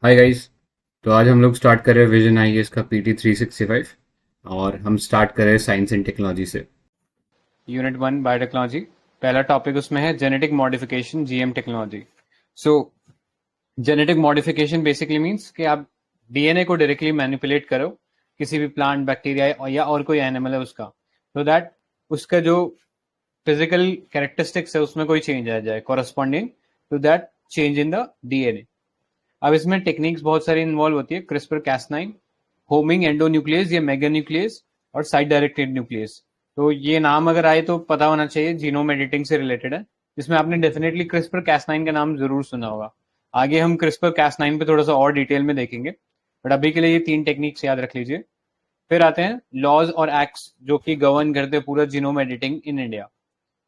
Hi guys. तो आज हम लोग स्टार्ट कर रहे हैं विजन आईएएस का PT 365 और हम स्टार्ट कर रहे हैं साइंस एंड टेक्नोलॉजी से। Unit 1 biotechnology. पहला टॉपिक उसमें है जेनेटिक मॉडिफिकेशन जीएम टेक्नोलॉजी। सो जेनेटिक मॉडिफिकेशन बेसिकली मींस कि आप डीएनए को डायरेक्टली मैनिपुलेट करो किसी भी प्लांट बैक्टीरिया या और कोई एनिमल है उसका, सो दैट उसका जो फिजिकल कैरेक्टरिस्टिक्स है उसमें कोई चेंज आ जाए corresponding to that change in the DNA. अब इसमें टेक्निक्स बहुत सारी इन्वॉल्व होती है, क्रिस्पर कैस9, होमिंग एंडोन्यूक्लियस या मेगा न्यूक्लियस और साइड डायरेक्टेड न्यूक्लियस। तो ये नाम अगर आए तो पता होना चाहिए जीनोम एडिटिंग से रिलेटेड है, जिसमें आपने डेफिनेटली क्रिस्पर कैस9 का नाम जरूर सुना होगा। आगे हम क्रिस्पर कैस9 पे थोड़ा सा और डिटेल में देखेंगे, बट अभी के लिए ये 3 टेक्निक्स याद रख लीजिए। फिर आते हैं लॉज और एक्ट्स जो कि गवर्न करते पूरा जीनोम एडिटिंग इन इंडिया।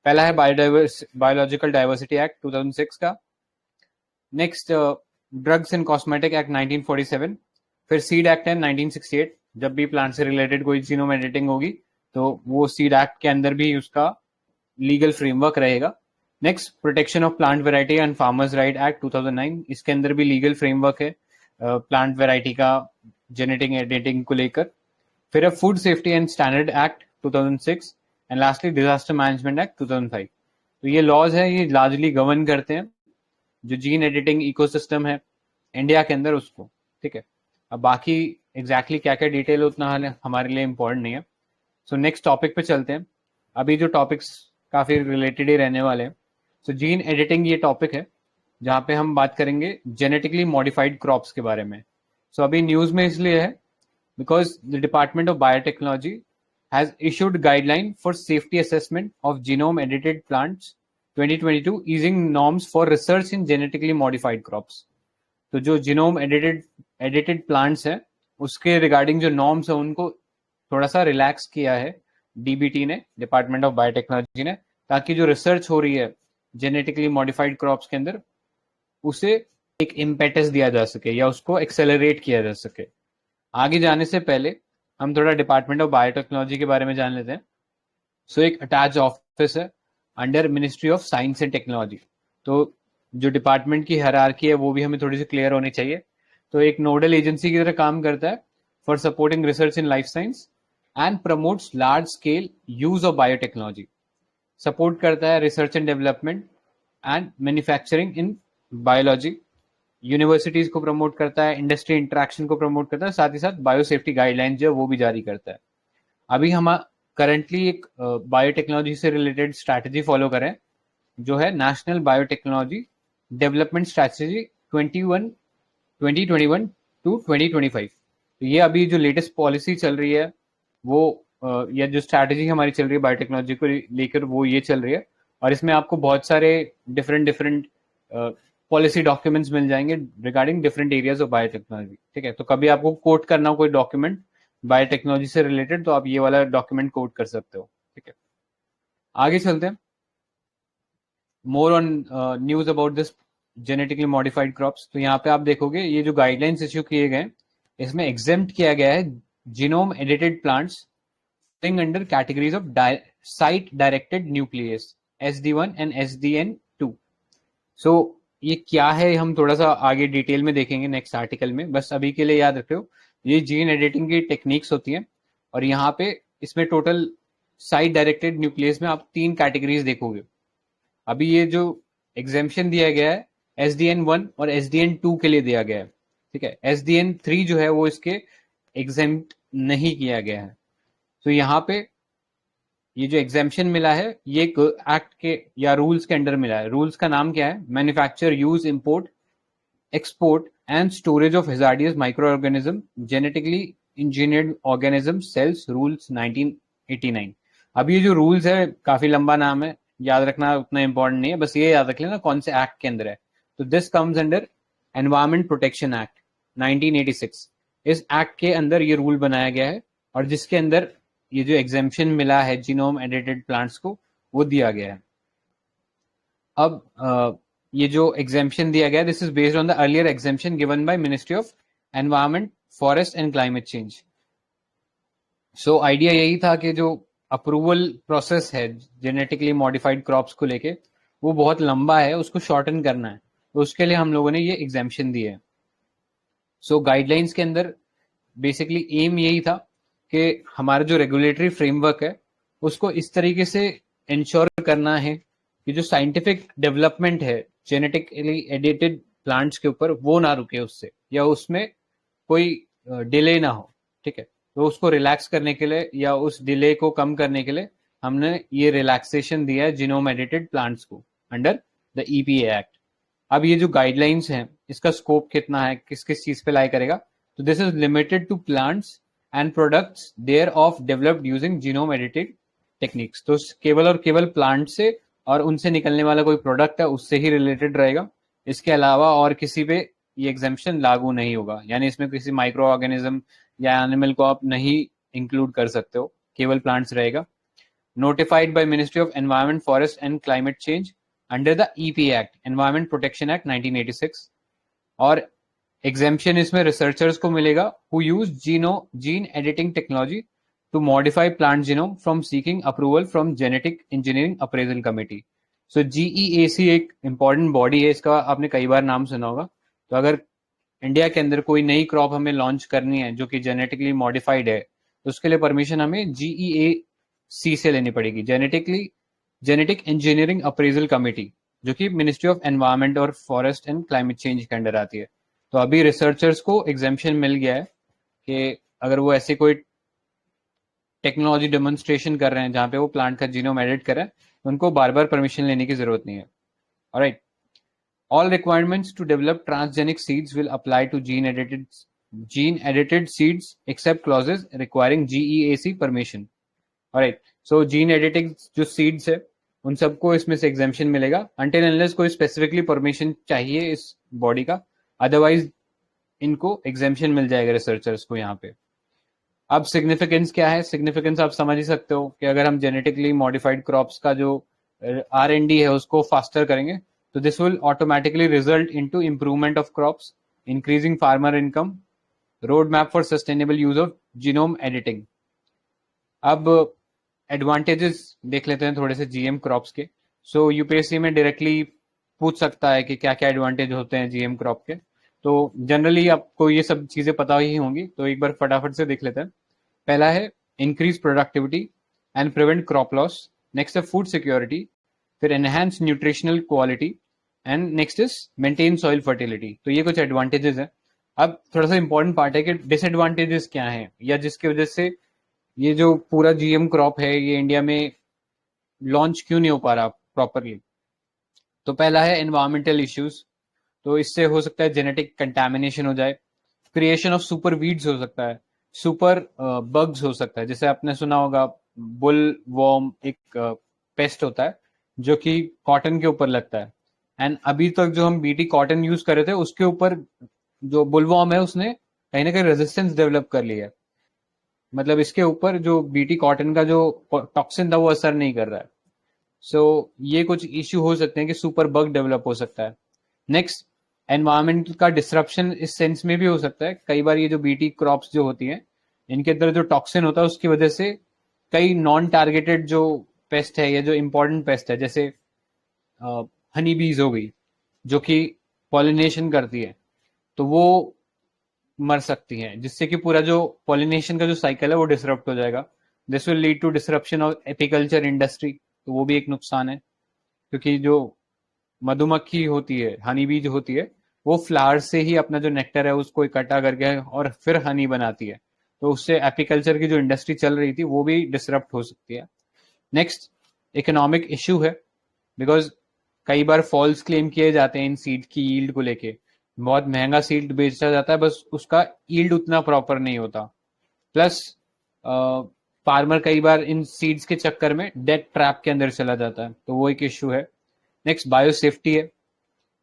पहला है बायोलॉजिकल डाइवर्सिटी एक्ट 2006 का। Next drugs and cosmetic act 1947। फिर सीड एक्ट है 1968। जब भी प्लांट से रिलेटेड कोई जीनोम एडिटिंग होगी तो वो सीड एक्ट के अंदर भी उसका लीगल फ्रेमवर्क रहेगा। Next protection of plant variety and farmers right act 2009, इसके अंदर भी लीगल फ्रेमवर्क है प्लांट वेराइटी का जेनेटिक एडिटिंग को लेकर। फिर है food safety and standard act 2006 and lastly disaster management act 2005। तो ये लॉज है, ये लार्जली गवर्न करते हैं जो जीन एडिटिंग इकोसिस्टम है इंडिया के अंदर उसको। ठीक है, अब बाकी एग्जैक्टली क्या क्या डिटेल उतना हमारे लिए इम्पोर्टेंट नहीं है। सो नेक्स्ट टॉपिक पे चलते हैं। अभी जो टॉपिक्स काफ़ी रिलेटेड ही रहने वाले हैं। सो जीन एडिटिंग ये टॉपिक है जहाँ पे हम बात करेंगे जेनेटिकली मॉडिफाइड क्रॉप्स के बारे में। सो अभी न्यूज़ में इसलिए है because the Department of Biotechnology has issued guideline for safety assessment of genome edited plants 2022 easing norms for research in genetically modified crops। तो जो जीनोम एडिटेड प्लांट्स हैं उसके रिगार्डिंग जो नॉर्म्स है उनको थोड़ा सा रिलैक्स किया है डीबीटी ने, डिपार्टमेंट ऑफ बायोटेक्नोलॉजी ने, ताकि जो रिसर्च हो रही है जेनेटिकली मॉडिफाइड क्रॉप्स के अंदर उसे एक इम्पेटस दिया जा सके या उसको एक्सेलरेट किया जा सके। आगे जाने से पहले हम थोड़ा डिपार्टमेंट ऑफ बायोटेक्नोलॉजी के बारे में जान लेते हैं। सो एक अटैच ऑफिस है under ministry of science and technology. तो जो डिपार्टमेंट की हायरार्की है वो भी हमें थोड़ी सी क्लियर होनी चाहिए। तो एक नोडल एजेंसी की तरह काम करता है for supporting research in life science and promotes large scale use of biotechnology. Support करता है research and development and manufacturing in biology. Universities को प्रमोट करता है, इंडस्ट्री इंटरेक्शन को प्रमोट करता है, साथ ही साथ बायोसेफ्टी गाइडलाइंस जो है वो भी जारी करता है। अभी हम करंटली एक बायोटेक्नोलॉजी से रिलेटेड स्ट्रैटेजी फॉलो करें जो है national biotechnology development strategy 2021 to 2025। तो ये अभी जो लेटेस्ट पॉलिसी चल रही है वो या जो स्ट्रैटेजी हमारी चल रही है बायोटेक्नोलॉजी को लेकर वो ये चल रही है। और इसमें आपको बहुत सारे डिफरेंट डिफरेंट पॉलिसी डॉक्यूमेंट्स मिल जाएंगे regarding different areas of biotechnology. ठीक है, तो कभी आपको कोट करना हो कोई डॉक्यूमेंट बायोटेक्नोलॉजी से रिलेटेड तो आप ये वाला डॉक्यूमेंट कोट कर सकते हो। ठीक है, आगे चलते हैं। More on news about this genetically modified crops. तो यहाँ पे आप देखोगे ये जो गाइडलाइंस इश्यू किए गए इसमें एग्जेम्प्ट किया गया है genome edited plants under categories of site directed nucleus SD1 and SDN2। सो ये क्या है हम थोड़ा सा आगे डिटेल में देखेंगे नेक्स्ट आर्टिकल में, बस अभी के लिए याद रखो ये जीन एडिटिंग की टेक्निक्स होती हैं। और यहाँ पे इसमें टोटल साइट डायरेक्टेड न्यूक्लियस में आप 3 कैटेगरीज देखोगे। अभी ये जो एग्जेम्पशन दिया गया है SDN1 और SDN2 के लिए दिया गया है। ठीक है, SDN3 जो है वो इसके एग्जेम्प्ट नहीं किया गया है। तो यहाँ पे ये जो एग्जेम्पशन मिला है ये एक्ट के या रूल्स के अंडर मिला है। रूल्स का नाम क्या है? Manufacture, use, import, export and storage of hazardous micro organism, genetically engineered organism sales rules 1989। अब ये जो रूल्स है काफी लंबा नाम है, याद रखना उतना इंपॉर्टेंट नहीं है, बस ये याद रख लेना कौन से एक्ट के अंदर है। तो this comes under environment protection act 1986। इस एक्ट के अंदर ये रूल बनाया गया है और जिसके अंदर ये जो एग्जेम्पशन मिला है जीनोम एडिटेड प्लांट्स को वो दिया गया है। अब ये जो एग्जेम्पशन दिया गया this is based on the earlier exemption given by ministry of environment, forest and climate change. So idea यही था कि जो अप्रूवल प्रोसेस है जेनेटिकली मॉडिफाइड क्रॉप्स को लेके वो बहुत लंबा है, उसको शॉर्टन करना है, तो उसके लिए हम लोगों ने ये एग्जेम्पशन दिए है। सो गाइडलाइंस के अंदर बेसिकली एम यही था कि हमारा जो रेगुलेटरी फ्रेमवर्क है उसको इस तरीके से इंश्योर करना है कि जो साइंटिफिक डेवलपमेंट है जेनेटिकली एडिटेड प्लांट्स के ऊपर वो ना रुके उससे, या उसमें कोई डिले ना हो। ठीक है, तो उसको रिलैक्स करने के लिए या उस डिले को कम करने के लिए हमने ये रिलैक्सेशन दिया है जीनोम एडिटेड प्लांट्स को अंडर द ईपीए एक्ट। अब ये जो गाइडलाइंस हैं इसका स्कोप कितना है, किस किस चीज पे लाई करेगा, तो this is limited to plants and products thereof developed using genome edited techniques. तो केवल और केवल प्लांट से और उनसे निकलने वाला कोई प्रोडक्ट है उससे ही रिलेटेड रहेगा। इसके अलावा और किसी पे ये एग्जेम्पशन लागू नहीं होगा, यानी इसमें किसी माइक्रो ऑर्गेनिज्म या एनिमल को आप नहीं इंक्लूड कर सकते हो, केवल प्लांट्स रहेगा। Notified by ministry of environment forest and climate change under the EP act, environment protection act 1986। और एग्जेम्पशन इसमें रिसर्चर्स को मिलेगा who use gene editing technology to modify plant genome from seeking approval from genetic engineering appraisal committee। So GEAC एक important body है, इसका आपने कई बार नाम सुना होगा। तो अगर इंडिया के अंदर कोई नई क्रॉप हमें लॉन्च करनी है जो कि जेनेटिकली मॉडिफाइड है, तो उसके लिए परमिशन हमें GEAC से लेनी पड़ेगी, जेनेटिक इंजीनियरिंग अप्रेजल कमेटी, जो कि मिनिस्ट्री ऑफ एनवायरमेंट और फॉरेस्ट एंड क्लाइमेट चेंज के अंडर आती है। तो अभी रिसर्चर्स को एग्जेम्पशन मिल गया है कि अगर वो ऐसे कोई टेक्नोलॉजी डेमोन्स्ट्रेशन कर रहे हैं जहां पे वो प्लांट का जीनोम एडिट कर रहे हैं, उनको बार बार परमिशन लेने की जरूरत नहीं है। Alright, all requirements to develop transgenic seeds will apply to gene edited seeds except clauses requiring GEAC permission. Alright, so gene editing जो सीड्स है उन सबको इसमें से एग्जेम्पशन मिलेगा अनटिल अनलेस कोई स्पेसिफिकली परमिशन चाहिए इस बॉडी का, अदरवाइज इनको एग्जेम्पशन मिल जाएगा रिसर्चर्स को यहाँ पे। अब सिग्निफिकेंस क्या है, सिग्निफिकेंस आप समझ ही सकते हो कि अगर हम जेनेटिकली मॉडिफाइड क्रॉप्स का जो R&D है उसको फास्टर करेंगे तो this will automatically result into improvement of crops, increasing farmer income, road map for sustainable use of genome editing. अब एडवांटेजेस देख लेते हैं थोड़े से जीएम क्रॉप्स के। सो यूपीएससी में डायरेक्टली पूछ सकता है कि क्या क्या एडवांटेज होते हैं जीएम क्रॉप के, तो जनरली आपको ये सब चीजें पता ही होंगी, तो एक बार फटाफट से देख लेते हैं। पहला है increase productivity and prevent crop loss, next है फूड सिक्योरिटी, फिर enhance nutritional quality, and next is maintain soil fertility. तो ये कुछ एडवांटेजेस है। अब थोड़ा सा इंपॉर्टेंट पार्ट है कि डिसएडवांटेजेस क्या हैं, या जिसकी वजह से ये जो पूरा जीएम क्रॉप है ये इंडिया में लॉन्च क्यों नहीं हो पा रहा प्रॉपरली। तो पहला है एनवायरमेंटल इश्यूज, तो इससे हो सकता है जेनेटिक कंटेमिनेशन हो जाए, क्रिएशन ऑफ सुपर वीड्स हो सकता है, सुपर बग्स हो सकता है। जैसे आपने सुना होगा बुल वॉर्म एक पेस्ट होता है जो कि कॉटन के ऊपर लगता है, एंड अभी तक जो हम बीटी कॉटन यूज कर रहे थे उसके ऊपर जो बुलवॉर्म है उसने कहीं ना कहीं रेजिस्टेंस डेवलप कर लिया है, मतलब इसके ऊपर जो बीटी कॉटन का जो टॉक्सिन था वो असर नहीं कर रहा है। सो ये कुछ इश्यू हो सकते हैं कि सुपर बग डेवलप हो सकता है। नेक्स्ट, एनवायरमेंट का डिसरप्शन इस सेंस में भी हो सकता है। कई बार ये जो बीटी क्रॉप्स जो होती हैं इनके अंदर जो टॉक्सिन होता है उसकी वजह से कई नॉन टारगेटेड जो पेस्ट है या जो इंपॉर्टेंट पेस्ट है, जैसे हनी बीज हो गई जो कि पॉलिनेशन करती है, तो वो मर सकती हैं, जिससे कि पूरा जो पॉलिनेशन का जो साइकिल है वो डिसरप्ट हो जाएगा। This will lead to disruption of apiculture industry, तो वो भी एक नुकसान है, क्योंकि जो मधुमक्खी होती है, हनी बी जो होती है, वो फ्लावर से ही अपना जो नेक्टर है उसको इकट्ठा करके और फिर हनी बनाती है, तो उससे एपिकल्चर की जो इंडस्ट्री चल रही थी वो भी डिसरप्ट हो सकती है। नेक्स्ट, इकोनॉमिक इश्यू है, बिकॉज कई बार फॉल्स क्लेम किए जाते हैं इन सीड की यील्ड को लेके, बहुत महंगा सीड बेचा जाता है, बस उसका यील्ड उतना प्रॉपर नहीं होता। प्लस फार्मर कई बार इन सीड्स के चक्कर में डेट ट्रैप के अंदर चला जाता है, तो वो एक इश्यू है। नेक्स्ट, बायो सेफ्टी है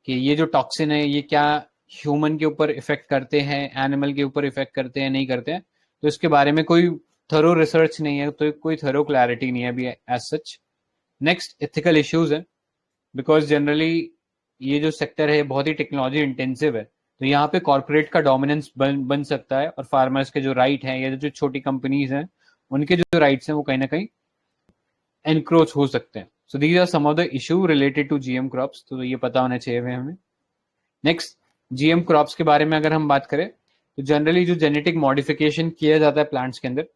कि ये जो टॉक्सिन है ये क्या ह्यूमन के ऊपर इफेक्ट करते हैं, एनिमल के ऊपर इफेक्ट करते हैं, नहीं करते हैं, तो इसके बारे में कोई थरो रिसर्च नहीं है, तो कोई थरो क्लैरिटी नहीं है अभी as such. Next, ethical issues है, बिकॉज जनरली ये जो सेक्टर है बहुत ही टेक्नोलॉजी इंटेंसिव है, तो यहाँ पे कॉर्पोरेट का डोमिनेंस बन सकता है, और फार्मर्स के जो राइट हैं या जो छोटी कंपनीज हैं उनके जो राइट्स हैं वो कहीं ना कहीं एनक्रोच हो सकते हैं। So these are some of the issue related to GM crops, तो ये पता होना चाहिए हमें। नेक्स्ट, जीएम क्रॉप्स के बारे में अगर हम बात करें तो जनरली जो जेनेटिक मॉडिफिकेशन किया जाता है प्लांट्स के अंदर,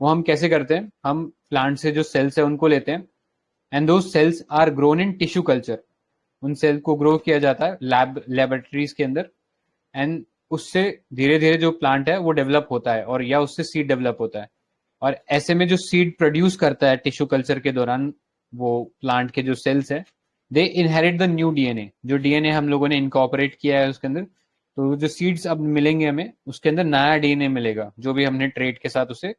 वो हम कैसे करते हैं, हम प्लांट से जो सेल्स है उनको लेते हैं, and two cells are grown in tissue culture. उन सेल को ग्रो किया जाता है लेबोरेटरीज के अंदर, एंड उससे धीरे धीरे जो प्लांट है वो डेवलप होता है, और या उससे सीड डेवलप होता है। और ऐसे में जो सीड प्रोड्यूस करता है टिश्यू कल्चर के दौरान वो प्लांट के जो सेल्स है, दे इनहेरिट द न्यू डीएनए। जो डीएनए हम लोगों ने इनकॉर्पोरेट किया है उसके अंदर, तो जो सीड्स अब मिलेंगे हमें, उसके अंदर नया डीएनए मिलेगा जो भी हमने ट्रेड के साथ उसे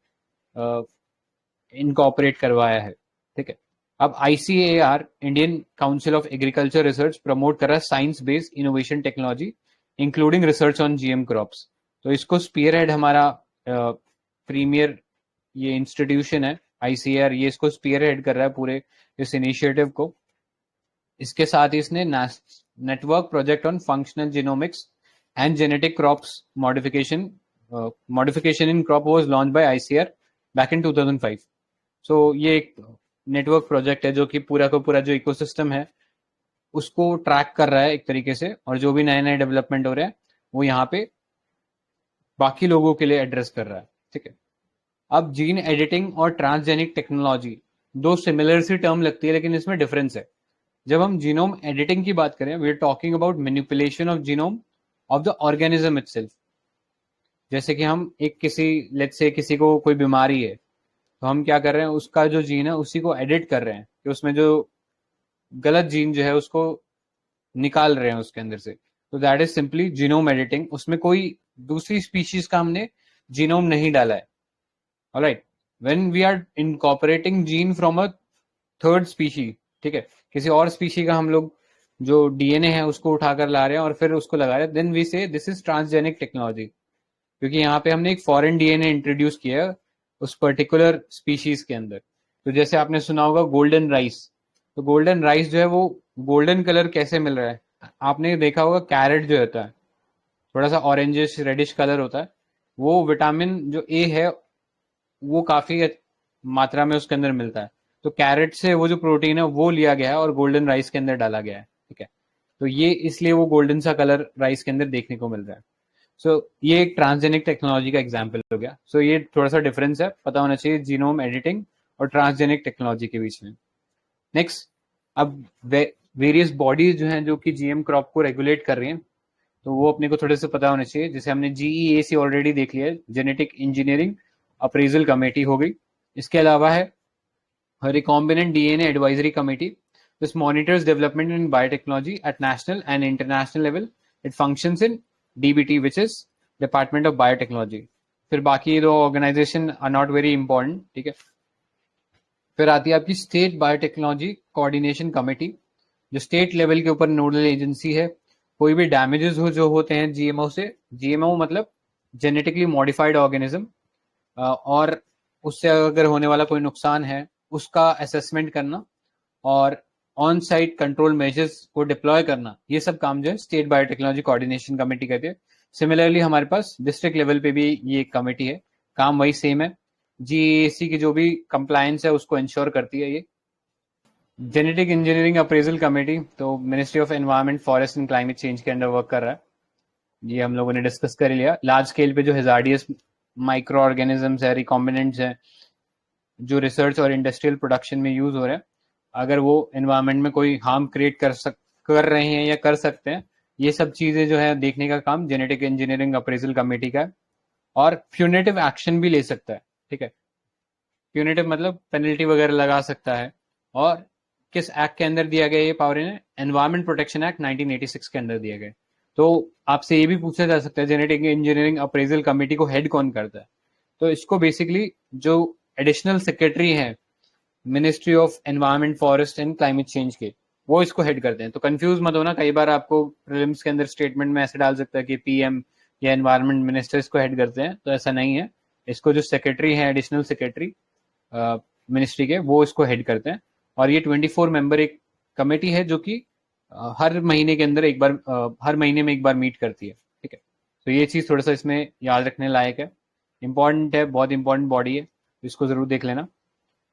इनकॉर्पोरेट करवाया है। ठीक है। अब ICAR, Indian council of agriculture research, promote कर रहा है science based innovation technology including research on GM crops. तो इसको स्पीयर हेड हमारा प्रीमियर ये इंस्टीट्यूशन है आईसीएआर, ये इसको स्पीयर हेड कर रहा है पूरे इस इनिशिएटिव को। इसके साथ ही इसने network project on functional genomics and genetic crops modification in crop was launch by ICAR back in 2005। सो ये एक नेटवर्क प्रोजेक्ट है जो कि पूरा का पूरा जो इकोसिस्टम है उसको ट्रैक कर रहा है एक तरीके से, और जो भी नए नए डेवलपमेंट हो रहे हैं वो यहाँ पे बाकी लोगों के लिए एड्रेस कर रहा है। ठीक है। अब जीन एडिटिंग और ट्रांसजेनिक टेक्नोलॉजी, दो सिमिलर सी टर्म लगती है लेकिन इसमें डिफरेंस है। जब हम जीनोम एडिटिंग की बात करें, we are talking about manipulation of genome of the organism itself. जैसे कि हम एक किसी, लेट्स से किसी को कोई बीमारी है, तो हम क्या कर रहे हैं, उसका जो जीन है उसी को एडिट कर रहे हैं, कि उसमें जो गलत जीन जो है उसको निकाल रहे हैं उसके अंदर से। तो that is simply genome editing. उसमें कोई दूसरी स्पीशीज का हमने जीनोम नहीं डाला है। Alright, when we are incorporating gene from a third species, ठीक है, किसी और स्पीशी का हम लोग जो डीएनए है उसको उठाकर ला रहे हैं और फिर उसको लगा रहे हैं, देन वी से दिस इज ट्रांसजेनिक टेक्नोलॉजी। क्योंकि यहाँ पे हमने एक फॉरेन डीएनए इंट्रोड्यूस किया है उस पर्टिकुलर स्पीशीज के अंदर। तो जैसे आपने सुना होगा गोल्डन राइस, तो गोल्डन राइस जो है वो गोल्डन कलर कैसे मिल रहा है, आपने देखा होगा कैरेट जो होता है थोड़ा सा ऑरेंजिश रेडिश कलर होता है, वो विटामिन जो ए है वो काफी मात्रा में उसके अंदर मिलता है। तो कैरेट से वो जो प्रोटीन है वो लिया गया है और गोल्डन राइस के अंदर डाला गया है। ठीक है। तो ये इसलिए वो गोल्डन सा कलर राइस के अंदर देखने को मिल रहा है। ये एक ट्रांसजेनिक टेक्नोलॉजी का एग्जाम्पल हो गया। ये थोड़ा सा डिफरेंस है, पता होना चाहिए जीनोम एडिटिंग और ट्रांसजेनिक टेक्नोलॉजी के बीच में। नेक्स्ट, अब वेरियस बॉडीज जो हैं जो कि जीएम क्रॉप को रेगुलेट कर रही हैं, तो वो अपने को थोड़े से पता होने चाहिए। जैसे हमने जीईएसी ऑलरेडी देख लिया है, जेनेटिक इंजीनियरिंग अप्रेजल कमेटी हो गई। इसके अलावा है recombinant DNA advisory committee. This monitors development in biotechnology at national and international level. It functions in DBT which is department of biotechnology. फिर बाकी दो organisation are not very important. ठीक है। फिर आती है आपकी स्टेट बायोटेक्नोलॉजी कोऑर्डिनेशन कमेटी, जो स्टेट लेवल के ऊपर नोडल एजेंसी है। कोई भी डैमेजेस हो जो होते हैं जीएमओ से, जीएमओ मतलब जेनेटिकली मॉडिफाइड ऑर्गेनिज्म, और उससे अगर होने वाला कोई नुकसान है उसका असेसमेंट करना और ऑन साइट कंट्रोल मेजर्स को डिप्लॉय करना, ये सब काम जो है स्टेट बायोटेक्नोलॉजी कोऑर्डिनेशन कमेटी कहते हैं। सिमिलरली हमारे पास डिस्ट्रिक्ट लेवल पे भी ये कमेटी है, काम वही सेम है। जीएसी की जो भी कंप्लायंस है उसको इंश्योर करती है ये। जेनेटिक इंजीनियरिंग अप्रेजल कमेटी तो ministry of environment, forest and climate change के अंडर वर्क कर रहा है। ये हम लोगों ने डिस्कस कर लिया। लार्ज स्केल पे जो हेजार्डियस माइक्रो ऑर्गेनिजम्स है, रिकॉम्बिनेंट्स है, जो रिसर्च और इंडस्ट्रियल प्रोडक्शन में यूज हो रहे हैं, अगर वो एनवायरमेंट में कोई हार्म क्रिएट कर रहे हैं या कर सकते हैं, ये सब चीजें जो है देखने का काम जेनेटिक इंजीनियरिंग अप्रेजल कमेटी का है। और प्यूनेटिव एक्शन भी ले सकता है। ठीक है। प्यूनेटिव मतलब पेनल्टी वगैरह लगा सकता है। और किस एक्ट के अंदर दिया गया ये पावर है, एनवायरमेंट प्रोटेक्शन एक्ट 1986 के अंदर दिया गया। तो आपसे ये भी पूछा जा सकता है जेनेटिक इंजीनियरिंग अप्रेजल कमेटी को हेड कौन करता है। तो इसको बेसिकली जो एडिशनल सेक्रेटरी है ministry of environment, forest and climate change के, वो इसको हेड करते हैं। तो कंफ्यूज मत होना, कई बार आपको प्रीलिम्स के अंदर स्टेटमेंट में ऐसे डाल सकता है कि पीएम या एनवायरमेंट मिनिस्टर इसको हेड करते हैं, तो ऐसा नहीं है। इसको जो सेक्रेटरी है, एडिशनल सेक्रेटरी मिनिस्ट्री के, वो इसको हेड करते हैं। और ये 24 मेंबर एक कमेटी है जो कि हर महीने के अंदर एक बार, हर महीने में एक बार मीट करती है। ठीक है। तो ये चीज थोड़ा सा इसमें याद रखने लायक है, इंपॉर्टेंट है, बहुत इंपॉर्टेंट बॉडी है, इसको जरूर देख लेना।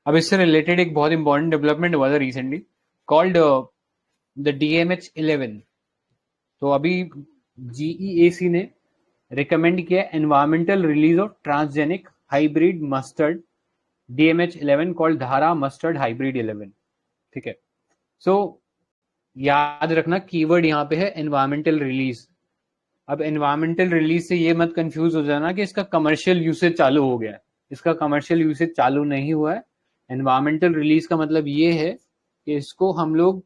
अब इससे रिलेटेड एक बहुत इंपॉर्टेंट डेवलपमेंट हुआ था रिसेंटली, कॉल्ड द DMH11। तो अभी जीईएसी ने रिकमेंड किया environmental release of transgenic hybrid mustard DMH11 called धारा मस्टर्ड हाइब्रिड 11। ठीक है, सो याद रखना कीवर्ड यहाँ पे है एनवायरमेंटल रिलीज। अब एनवायरमेंटल रिलीज से ये मत कंफ्यूज हो जाना कि इसका कमर्शियल यूसेज चालू हो गया है, इसका कमर्शियल यूसेज चालू नहीं हुआ है। एनवायरमेंटल रिलीज का मतलब ये है कि इसको हम लोग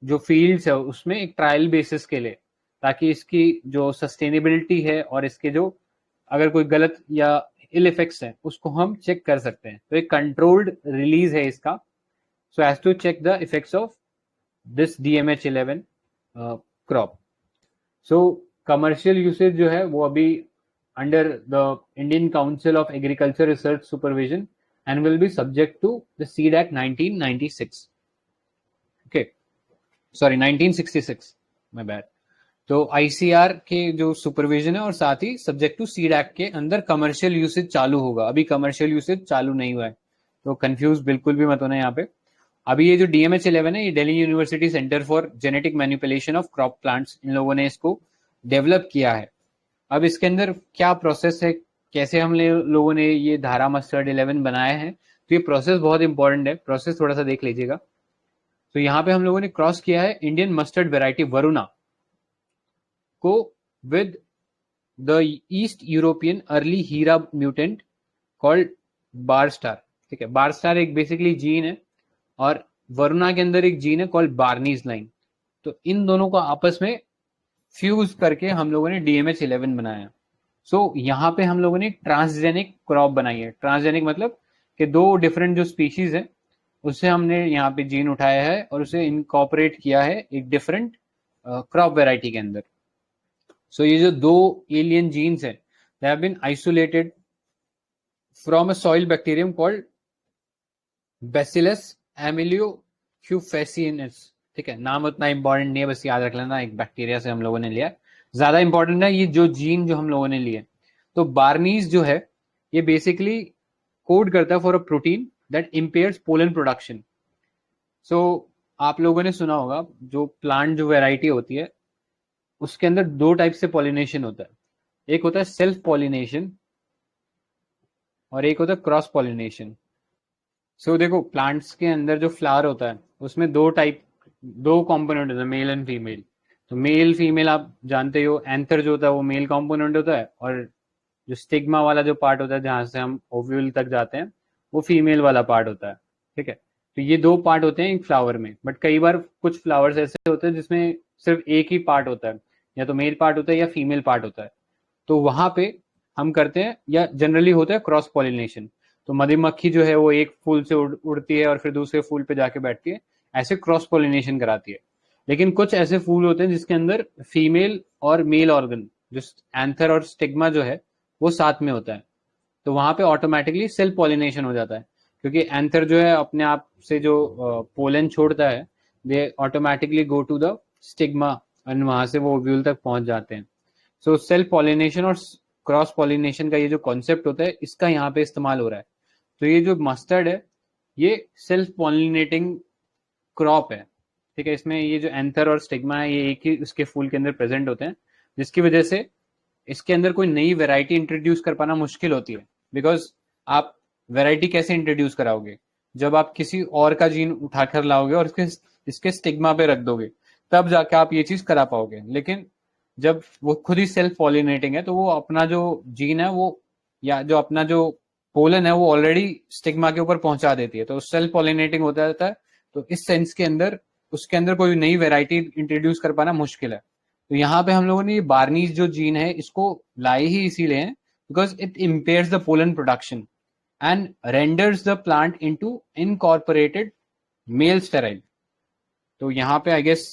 जो फील्ड्स है उसमें एक ट्रायल बेसिस के लिए, ताकि इसकी जो सस्टेनेबिलिटी है और इसके जो अगर कोई गलत या इल इफेक्ट्स है उसको हम चेक कर सकते हैं। तो एक कंट्रोल्ड रिलीज है इसका, so as to check the effects of this DMH11 crop. So commercial usage जो है वो अभी under the Indian council of agriculture research supervision and will be subject to the seed act 1996। Okay, sorry 1966, my bad. तो ICR के जो supervision है और साथ ही सब्जेक्ट टू सीड एक्ट के अंदर कमर्शियल यूसेज चालू होगा। अभी कमर्शियल यूसेज चालू नहीं हुआ है, तो कंफ्यूज बिल्कुल भी मत होना यहाँ पे। अभी ये जो DMH11 है ये Delhi university centre for genetic manipulation of crop plants, इन लोगों ने इसको डेवलप किया है। अब इसके अंदर क्या प्रोसेस है, कैसे हम लोगों ने ये धारा मस्टर्ड 11 बनाया है, तो ये प्रोसेस बहुत इंपॉर्टेंट है। प्रोसेस थोड़ा सा देख लीजिएगा। तो यहाँ पे हम लोगों ने क्रॉस किया है इंडियन मस्टर्ड वेराइटी वरुणा को with the East European early Heera mutant called barstar. ठीक है, बारस्टार एक बेसिकली जीन है और वरुणा के अंदर एक जीन है कॉल्ड बार्नीज लाइन। तो इन दोनों को आपस में फ्यूज करके हम लोगों ने DMH11 बनाया। सो यहाँ पे हम लोगों ने ट्रांसजेनिक क्रॉप बनाई है। ट्रांसजेनिक मतलब कि दो डिफरेंट जो स्पीशीज है उससे हमने यहाँ पे जीन उठाया है और उसे इनकॉर्पोरेट किया है एक डिफरेंट क्रॉप वेराइटी के अंदर। सो ये जो दो एलियन जीन्स है they have been isolated from a soil bacterium called Bacillus amelocufaciensis। ठीक है, नाम उतना इंपॉर्टेंट नहीं है, बस याद रख लेना, एक बैक्टीरिया से हम लोगों ने लिया। ज्यादा इंपॉर्टेंट है ये जो जीन जो हम लोगों ने लिए। तो बार्नीज जो है ये बेसिकली कोड करता है for a protein that impairs pollen production. So आप लोगों ने सुना होगा जो प्लांट जो वेराइटी होती है उसके अंदर दो टाइप से पॉलिनेशन होता है, एक होता है सेल्फ पॉलिनेशन और एक होता है क्रॉस पॉलिनेशन। सो देखो प्लांट्स के अंदर जो फ्लावर होता है उसमें दो कंपोनेंट होता है, मेल एंड फीमेल। तो मेल फीमेल आप जानते हो, एंथर जो होता है वो मेल कंपोनेंट होता है और जो स्टिग्मा वाला जो पार्ट होता है जहां से हम ओव्यूल तक जाते हैं वो फीमेल वाला पार्ट होता है। ठीक है, तो ये दो पार्ट होते हैं एक फ्लावर में। बट कई बार कुछ फ्लावर्स ऐसे होते हैं जिसमें सिर्फ एक ही पार्ट होता है, या तो मेल पार्ट होता है या फीमेल पार्ट होता है। तो वहां पे हम करते हैं या जनरली होता है क्रॉस पॉलिनेशन। तो मधुमक्खी जो है वो एक फूल से उड़ती है और फिर दूसरे फूल पे जाके बैठती है, ऐसे क्रॉस पॉलिनेशन कराती है। लेकिन कुछ ऐसे फूल होते हैं जिसके अंदर फीमेल और मेल ऑर्गन जो एंथर और स्टिग्मा जो है वो साथ में होता है। तो वहां पे ऑटोमेटिकली सेल्फ पॉलिनेशन हो जाता है, क्योंकि एंथर जो है अपने आप से जो पोलन छोड़ता है they automatically go to the stigma और वहां से वो ओव्यूल तक पहुंच जाते हैं। सो सेल्फ पॉलिनेशन और क्रॉस पॉलिनेशन का ये जो कॉन्सेप्ट होता है इसका यहाँ पे इस्तेमाल हो रहा है। तो ये जो मस्टर्ड है ये सेल्फ पॉलिनेटिंग क्रॉप है। ठीक है, इसमें ये जो एंथर और स्टिग्मा है ये एक ही उसके फूल के अंदर प्रेजेंट होते हैं, जिसकी वजह से इसके अंदर कोई नई वैरायटी इंट्रोड्यूस कर पाना मुश्किल होती है। बिकॉज आप वैरायटी कैसे इंट्रोड्यूस कराओगे, जब आप किसी और का जीन उठाकर लाओगे और इसके स्टिग्मा पे रख दोगे तब जाके आप ये चीज करा पाओगे। लेकिन जब वो खुद ही सेल्फ पॉलिनेटिंग है तो वो अपना जो जीन है वो या जो अपना जो पोलन है वो ऑलरेडी स्टिग्मा के ऊपर पहुंचा देती है, तो सेल्फ पॉलिनेटिंग होता रहता है। तो इस सेंस के अंदर उसके अंदर कोई नई वैरायटी इंट्रोड्यूस कर पाना मुश्किल है। तो यहाँ पे हम लोगों ने ये बार्नीज जो जीन है इसको लाए ही इसीलिए हैं because it impairs the pollen production and renders the plant into incorporated male sterile. तो यहाँ पे आई गेस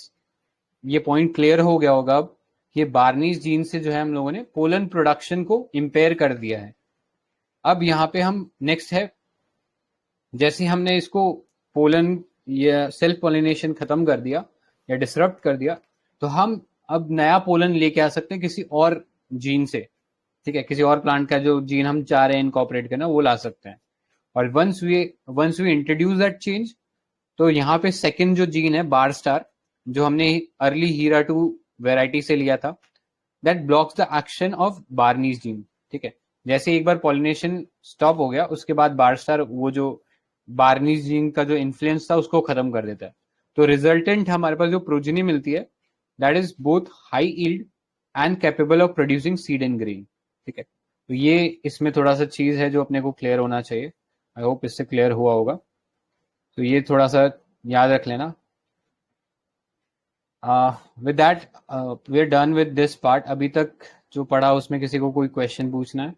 ये पॉइंट क्लियर हो गया होगा अब, ये बार्नीज जीन से जो है हम लोगों ने पोलन प्रोडक्शन को इम्पेयर कर दिया है। अब यहाँ पे हम नेक्स्ट है, जैसे हमने इसको पोलन या सेल्फ पॉलिनेशन खत्म कर दिया या डिसरप्ट कर दिया, तो हम अब नया पोलन लेके आ सकते हैं किसी और जीन से। ठीक है, किसी और प्लांट का जो जीन हम चाह रहे हैं इनकॉर्पोरेट करना वो ला सकते हैं। और once we introduce that change, तो यहाँ पे सेकंड जो जीन है बार स्टार जो हमने अर्ली हीरा 2 वेराइटी से लिया था, that blocks the action of barnase's gene. ठीक है, जैसे एक बार पॉलिनेशन स्टॉप हो गया उसके बाद बार स्टार वो जो बार्नीज जीन का जो इन्फ्लुएंस था उसको खत्म कर देता है। तो रिजल्टेंट हमारे पास जो प्रोजेनी मिलती है that is both high yield and capable of producing seed and grain. ठीक है, तो ये इसमें थोड़ा सा चीज है जो अपने को क्लियर होना चाहिए। आई होप इससे क्लियर हुआ होगा, तो ये थोड़ा सा याद रख लेना। With that we are done with this part. अभी तक जो पढ़ा उसमें किसी को कोई क्वेश्चन पूछना है?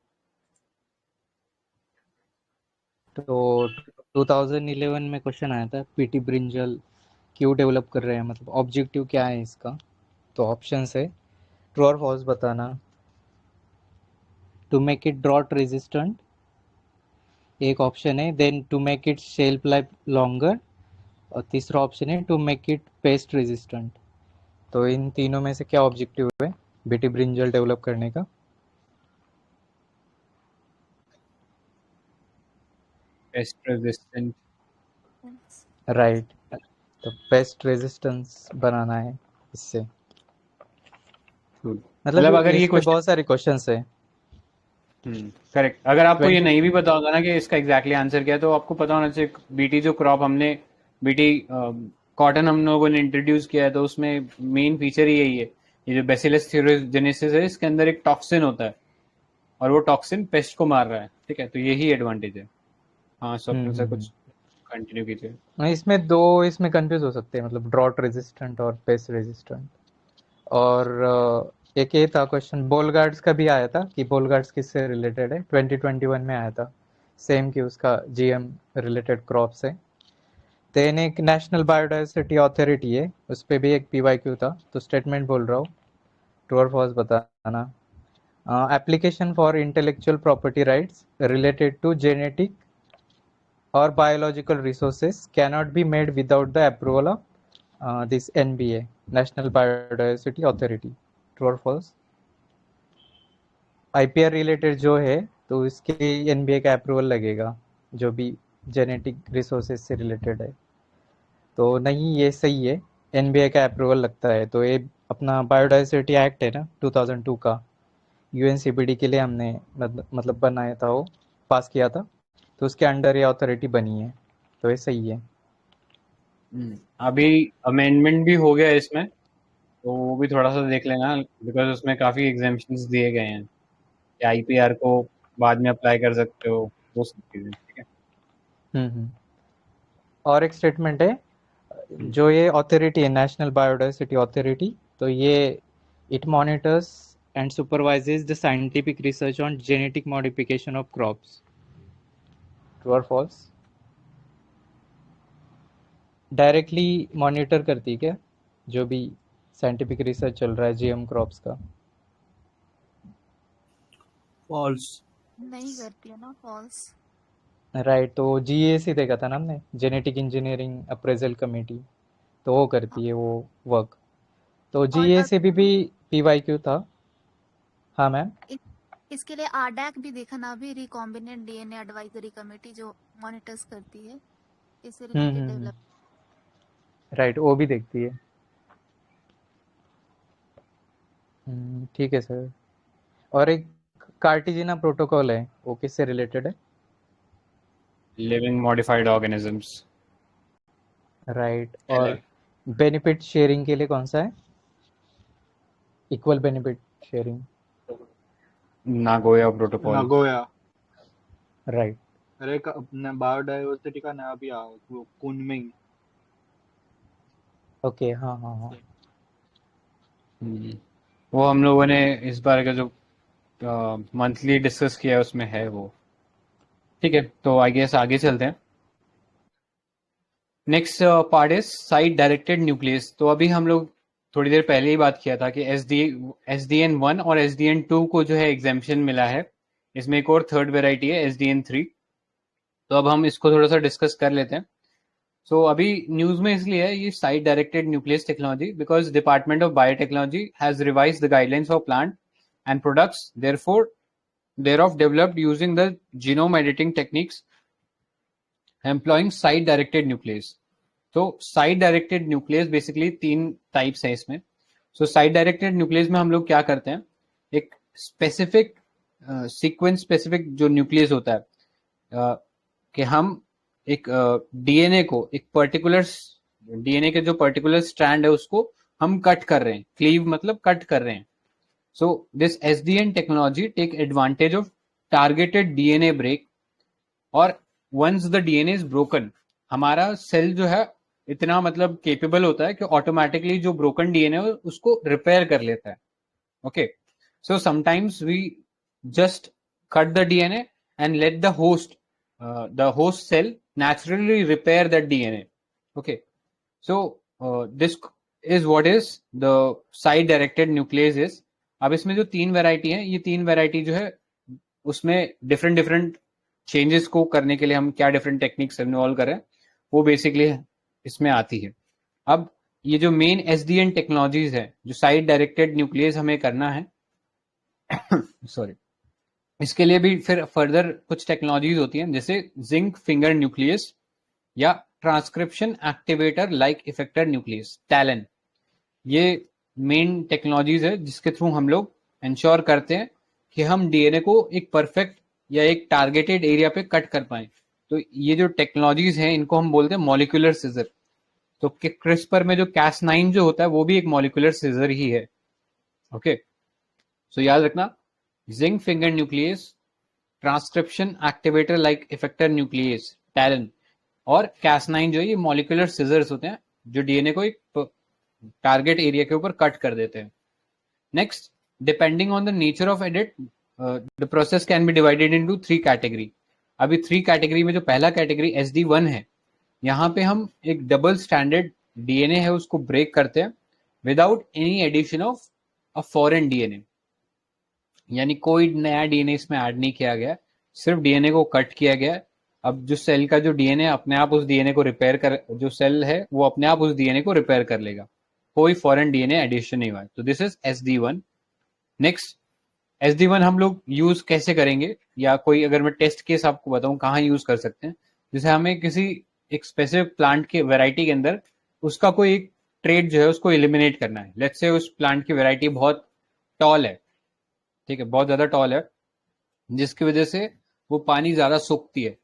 तो 2011 में क्वेश्चन आया था पीटी ब्रिंजल क्यों डेवलप कर रहे हैं, मतलब ऑब्जेक्टिव क्या है इसका। तो ऑप्शन है ट्रू और फॉल्स बताना। To make it drought resistant एक ऑप्शन है, then to make it shelf life longer, और तीसरा ऑप्शन है to make it pest resistant. तो इन तीनों में से क्या ऑब्जेक्टिव है बीटी ब्रिंजल डेवलप करने का? Pest resistant. राइट, तो पेस्ट रेजिस्टेंस बनाना है इससे। मतलब अगर ये इसमें बहुत सारे क्वेश्चंस है। करेक्ट। अगर आपको ये 20 नहीं भी पता होगा ना कि इसका एग्जैक्टली आंसर क्या है, तो आपको पता होना चाहिए बीटी जो क्रॉप हमने बीटी कॉटन हम लोगों ने इंट्रोड्यूस किया है, तो उसमें मेन फीचर ही यही है। ये जो बेसिलस थ्यूरोजेनेसिस है इसके अंदर एक टॉक्सिन होता है और वो टॉक्सिन पेस्ट को मार रहा है। ठीक है, तो यही एडवांटेज है। हाँ स्वप्न सर कुछ कंटिन्यू कीजिए। इसमें कंफ्यूज हो सकते हैं, मतलब ड्रॉट रेजिस्टेंट और पेस्ट रेजिस्टेंट। और एक ये था क्वेश्चन बोल गार्ड्स का भी आया था कि बोल गार्ड्स किससे रिलेटेड है, 2021 में आया था सेम कि उसका जीएम रिलेटेड क्रॉप से। देन एक नेशनल बायोडाइवर्सिटी अथॉरिटी है, उस पर भी एक पीवाईक्यू था। तो स्टेटमेंट बोल रहा हूँ, ट्रू और फॉल्स बताना। Application for intellectual property rights related to genetic or biological resources cannot be made without the approval of this NBA, National Biodiversity Authority. True or false? IPR related जो है तो इसके NBA का approval लगेगा जो भी genetic resources से related है। तो नहीं, ये सही है, NBA का अप्रूवल लगता है। तो ये अपना बायोडाइवर्सिटी एक्ट है ना 2002 का, यूएनसीपीडी के लिए हमने मतलब बनाया था, वो पास किया था, तो उसके अंडर ये अथॉरिटी बनी है। तो ये सही है। अभी अमेंडमेंट भी हो गया इसमें, तो वो भी थोड़ा सा देख लेना बिकॉज उसमें काफी एग्जेम्पशंस दिए गए हैं कि आईपीआर को बाद में अप्लाई कर सकते हो, वो सब चीजें। ठीक है। और एक स्टेटमेंट है, जो ये अथॉरिटी है नेशनल बायोडाइवर्सिटी अथॉरिटी, तो ये it monitors and supervises the scientific research on genetic modification of crops. True और फॉल्स? डायरेक्टली मॉनिटर करती है क्या जो भी साइंटिफिक रिसर्च चल रहा है जीएम क्रॉप्स का? फॉल्स। नहीं करती है ना, फॉल्स। राइट, तो जीएसी देखा था ना हमने, जेनेटिक इंजीनियरिंग अप्रेजल कमेटी, तो वो करती है वो वर्क। तो जीएसी भी पीवाईक्यू था। हाँ मैम, इसके लिए आरडैक भी देखा ना, अभी रिकॉम्बिनेंट डीएनए एडवाइजरी कमेटी जो मॉनिटर्स करती है इससे रिलेटेड डेवलप। राइट, वो भी देखती है। ठीक है सर। और एक कार्टिजिना प्रोटोकॉल है, वो किससे रिलेटेड है? Living modified organisms. राइट, और बेनिफिट शेयरिंग के लिए कौन सा है? Equal benefit sharing, Nagoya protocol. Nagoya. Right. अरे अपना बायोडाइवर्सिटी का नया भी आया वो कुनमिंग। ओके, हाँ हाँ हाँ। वो हम लोगों ने इस बार का जो मंथली डिस्कस किया है उसमें है वो। ठीक है, तो आई गेस आगे चलते हैं। Next part is site directed nuclease. तो अभी हम लोग थोड़ी देर पहले ही बात किया था कि SDN1 और SDN2 को जो है एग्जेम्पशन मिला है। इसमें एक और थर्ड वेराइटी है SDN3। तो अब हम इसको थोड़ा सा डिस्कस कर लेते हैं। सो अभी न्यूज में इसलिए है ये site directed nucleus technology because department of biotechnology has revised the guidelines for plant and products thereof developed using the genome editing techniques employing site directed nuclease. तो site directed nucleus basically 3 types है इसमें। So site directed nucleus में हम लोग क्या करते हैं एक स्पेसिफिक सीक्वेंस स्पेसिफिक जो न्यूक्लियस होता है, कि हम एक डीएनए को एक पर्टिकुलर डीएनए के जो पर्टिकुलर स्ट्रैंड है उसको हम कट कर रहे हैं, क्लीव मतलब कट कर रहे हैं. So this SDN technology take advantage of targeted DNA break, और once the DNA is broken, हमारा सेल जो है इतना मतलब केपेबल होता है कि ऑटोमेटिकली जो ब्रोकन डीएनए है उसको रिपेयर कर लेता है. Okay, so sometimes we just cut the DNA and let the host cell naturally repair that DNA. Okay, so this is what is the side directed nuclease is. अब इसमें जो 3 variety है, ये 3 वैरायटी जो है उसमें डिफरेंट चेंजेस को करने के लिए हम क्या डिफरेंट टेक्निक्स इन्वॉल्व कर रहे हैं वो बेसिकली इसमें आती है. अब ये जो मेन एसडीएन टेक्नोलॉजीज है, जो साइड डायरेक्टेड न्यूक्लियस हमें करना है सॉरी, इसके लिए भी फिर फर्दर कुछ टेक्नोलॉजीज होती हैं, जैसे जिंक फिंगर न्यूक्लियस या transcription activator like effector nucleus, talon. ये मेन टेक्नोलॉजीज है जिसके थ्रू हम लोग इंश्योर करते हैं कि हम डीएनए को एक परफेक्ट या एक टारगेटेड एरिया पे कट कर पाए. तो ये जो टेक्नोलॉजीज हैं इनको हम बोलते हैं मॉलिक्यूलर सीजर. तो क्रिस्पर में जो Cas9 जो होता है वो भी एक मॉलिक्यूलर सीजर ही है. ओके, सो याद रखना, zinc finger nucleus, transcription activator like effector nucleus, talon, और Cas9 जो है ये मॉलिक्यूलर सीजर्स होते हैं जो डीएनए को एक टारगेट एरिया के ऊपर कट कर देते हैं. Next, depending on the nature of edit the process can be divided into 3 category. अभी 3 कैटेगरी में जो पहला कैटेगरी SD1 है, यहाँ पे हम एक डबल स्टैंडर्ड डीएनए है उसको ब्रेक करते हैं without any addition of a foreign DNA, यानी कोई नया डीएनए इसमें ऐड नहीं किया गया, सिर्फ डीएनए को कट किया गया. अब जो सेल का जो डीएनए अपने आप उस डीएनए को रिपेयर कर, जो सेल है वो अपने आप उस डीएनए को रिपेयर कर लेगा, कोई फॉरेन डीएनए एडिशन नहीं हुआ. तो this is SD1. Next, SD1 हम लोग यूज कैसे करेंगे, या कोई अगर मैं टेस्ट केस आपको बताऊं कहाँ यूज कर सकते हैं, जैसे हमें किसी एक स्पेसिफिक प्लांट के वेराइटी के अंदर उसका कोई एक ट्रेट जो है उसको एलिमिनेट करना है. लेट्स से उस प्लांट की वेराइटी बहुत टॉल है, ठीक है, बहुत ज्यादा टॉल है, जिसकी वजह से वो पानी ज्यादा सोखती है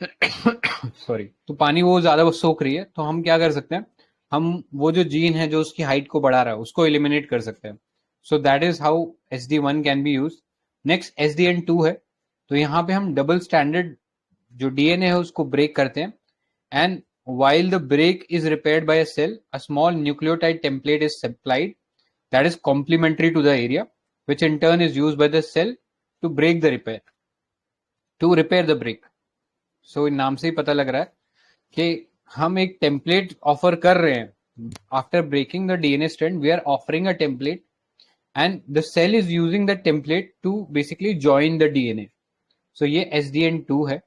सॉरी, तो पानी वो ज्यादा सोख रही है, तो हम क्या कर सकते हैं, हम वो जो जीन है जो उसकी हाइट को बढ़ा रहा है उसको एलिमिनेट कर सकते हैं. सो that is how SD1 can be use. Next SDN2 है, तो यहाँ पे हम डबल स्टैंडर्ड जो डीएनए है उसको ब्रेक करते हैं, and while the break is repaired by a cell, a small nucleotide template is supplied that is complementary to the area, which in turn is used by the cell to repair the break. So इन नाम से ही पता लग रहा है कि हम एक template offer कर रहे हैं. After breaking the DNA strand we are offering a template and the cell is using the template to basically join the DNA. So ये SDN2 है.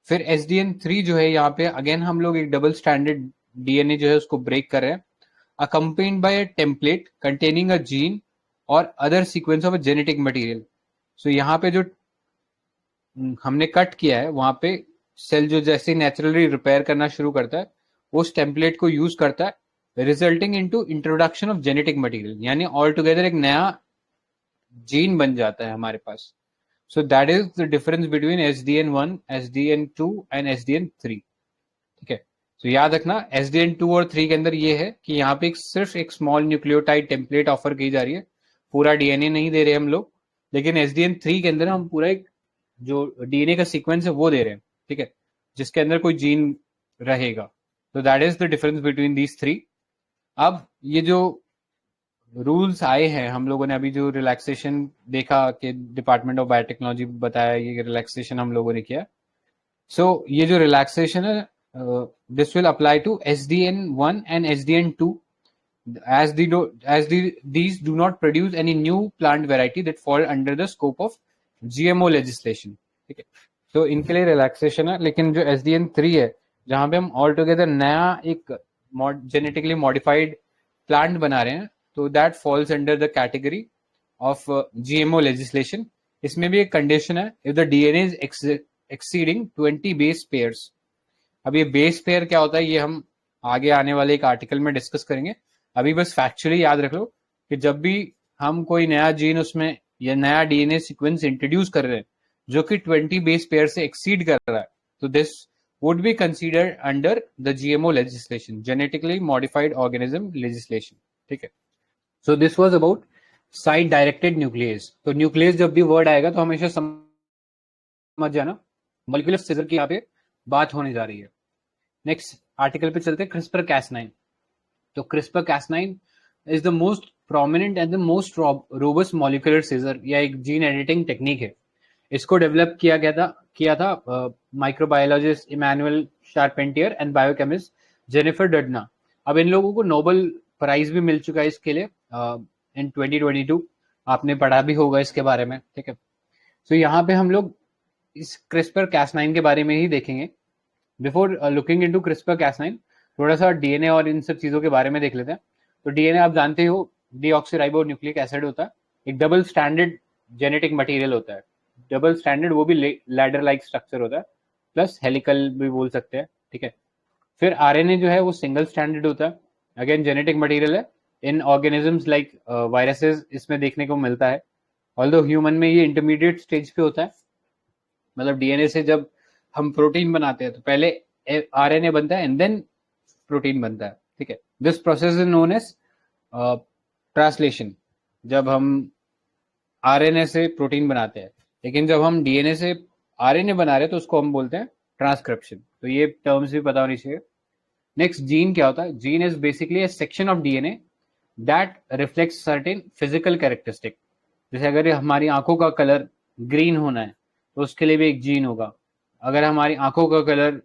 फिर SDN3 जो है, यहाँ पे अगेन हम लोग एक डबल स्टैंडर्ड डीएनए जो है उसको ब्रेक कर रहे हैं, accompanied by a template containing a gene और other sequence of a genetic material. So यहाँ पे जो हमने कट किया है वहां पे सेल जो जैसे नेचुरली रिपेयर करना शुरू करता है उस टेम्पलेट को यूज करता है, resulting into introduction of genetic material, यानी ऑल टुगेदर एक नया जीन बन जाता है हमारे पास. So that is the difference between SDN1, SDN2 and SDN3. ठीक है, तो याद रखना SDN2 और 3 के अंदर ये है कि यहाँ पे सिर्फ एक स्मॉल न्यूक्लियोटाइड टेम्पलेट ऑफर की जा रही है, पूरा डीएनए नहीं दे रहे हम लोग. लेकिन SDN3 के अंदर हम पूरा एक जो डीएनए का सीक्वेंस है वो दे रहे हैं, ठीक है, जिसके अंदर कोई जीन रहेगा. तो that is the difference between these 3. अब ये जो रूल्स आए हैं, हम लोगों ने अभी जो रिलैक्सेशन देखा कि डिपार्टमेंट ऑफ बायोटेक्नोलॉजी बताया, ये रिलैक्सेशन हम लोगों ने किया. सो ये जो रिलैक्सेशन है this will apply to SDN1 and SDN2 as these do not produce any new plant variety that fall under the scope of GMO legislation. ठीक है, तो इनके लिए रिलैक्सेशन है. लेकिन जो SDN3 है जहां पे हम ऑल टुगेदर नया एक जेनेटिकली मॉडिफाइड प्लांट बना रहे हैं, तो that falls under the category of GMO legislation. इसमें भी एक कंडीशन है, if the DNA is exceeding 20 base pairs. अब ये बेस पेयर क्या होता है ये हम आगे आने वाले एक आर्टिकल में डिस्कस करेंगे. अभी बस फैक्चुअली याद रख लो कि जब भी हम कोई नया जीन उसमें या नया डीएनए सीक्वेंस इंट्रोड्यूस कर रहे हैं जो कि 20 बेस पेयर से एक्सीड कर रहा है, तो this would be considered under the GMO legislation, genetically modified organism legislation. ठीक है, so this was about site directed nuclease. तो न्यूक्लियस जब भी वर्ड आएगा तो हमेशा समझ जाना मॉलिक्यूलर सीजर की यहाँ पे बात होने जा रही है. नेक्स्ट आर्टिकल पे चलते हैं, क्रिस्पर कैस9. तो CRISPR Cas9 is the most prominent and the most robust molecular scissor या एक जीन एडिटिंग टेक्निक है. इसको डेवलप किया था microbiologist Emmanuelle Charpentier and biochemist Jennifer Doudna. अब इन लोगों को नोबेल प्राइज भी मिल चुका है इसके लिए इन 2022. आपने पढ़ा भी होगा इसके बारे में. ठीक है, तो यहाँ पे हम लोग इस क्रिस्पर कैस9 के बारे में ही देखेंगे. बिफोर लुकिंग इनटू क्रिस्पर कैस9 थोड़ा सा डीएनए और इन सब चीजों के बारे में देख लेते हैं. तो डीएनए आप जानते हो डीऑक्सीराइबो न्यूक्लिक एसिड होता है, एक डबल स्टैंडर्ड जेनेटिक मटेरियल होता है. डबल स्टैंडर्ड वो भी लैडर लाइक स्ट्रक्चर होता है, प्लस हेलिकल भी बोल सकते हैं. ठीक है, फिर आरएनए जो है वो सिंगल स्टैंडर्ड होता है, अगेन जेनेटिक मटेरियल है. इन ऑर्गेनिजम्स लाइक वायरसेस इसमें देखने को मिलता है, ऑल्दो ह्यूमन में ये इंटरमीडिएट स्टेज पे होता है. मतलब डीएनए से जब हम प्रोटीन बनाते हैं तो पहले आरएनए बनता है एंड देन प्रोटीन बनता है. ठीक है, this process is known as translation, जब हम आरएनए से प्रोटीन बनाते हैं. लेकिन जब हम डीएनए से आरएनए बना रहे हैं तो उसको हम बोलते हैं ट्रांसक्रिप्शन. तो ये टर्म्स भी पता होनी चाहिए. नेक्स्ट, जीन क्या होता है? Gene is basically a section of DNA that reflects certain physical characteristic. जैसे अगर हमारी आंखों का कलर ग्रीन होना है तो उसके लिए भी एक जीन होगा. अगर हमारी आंखों का कलर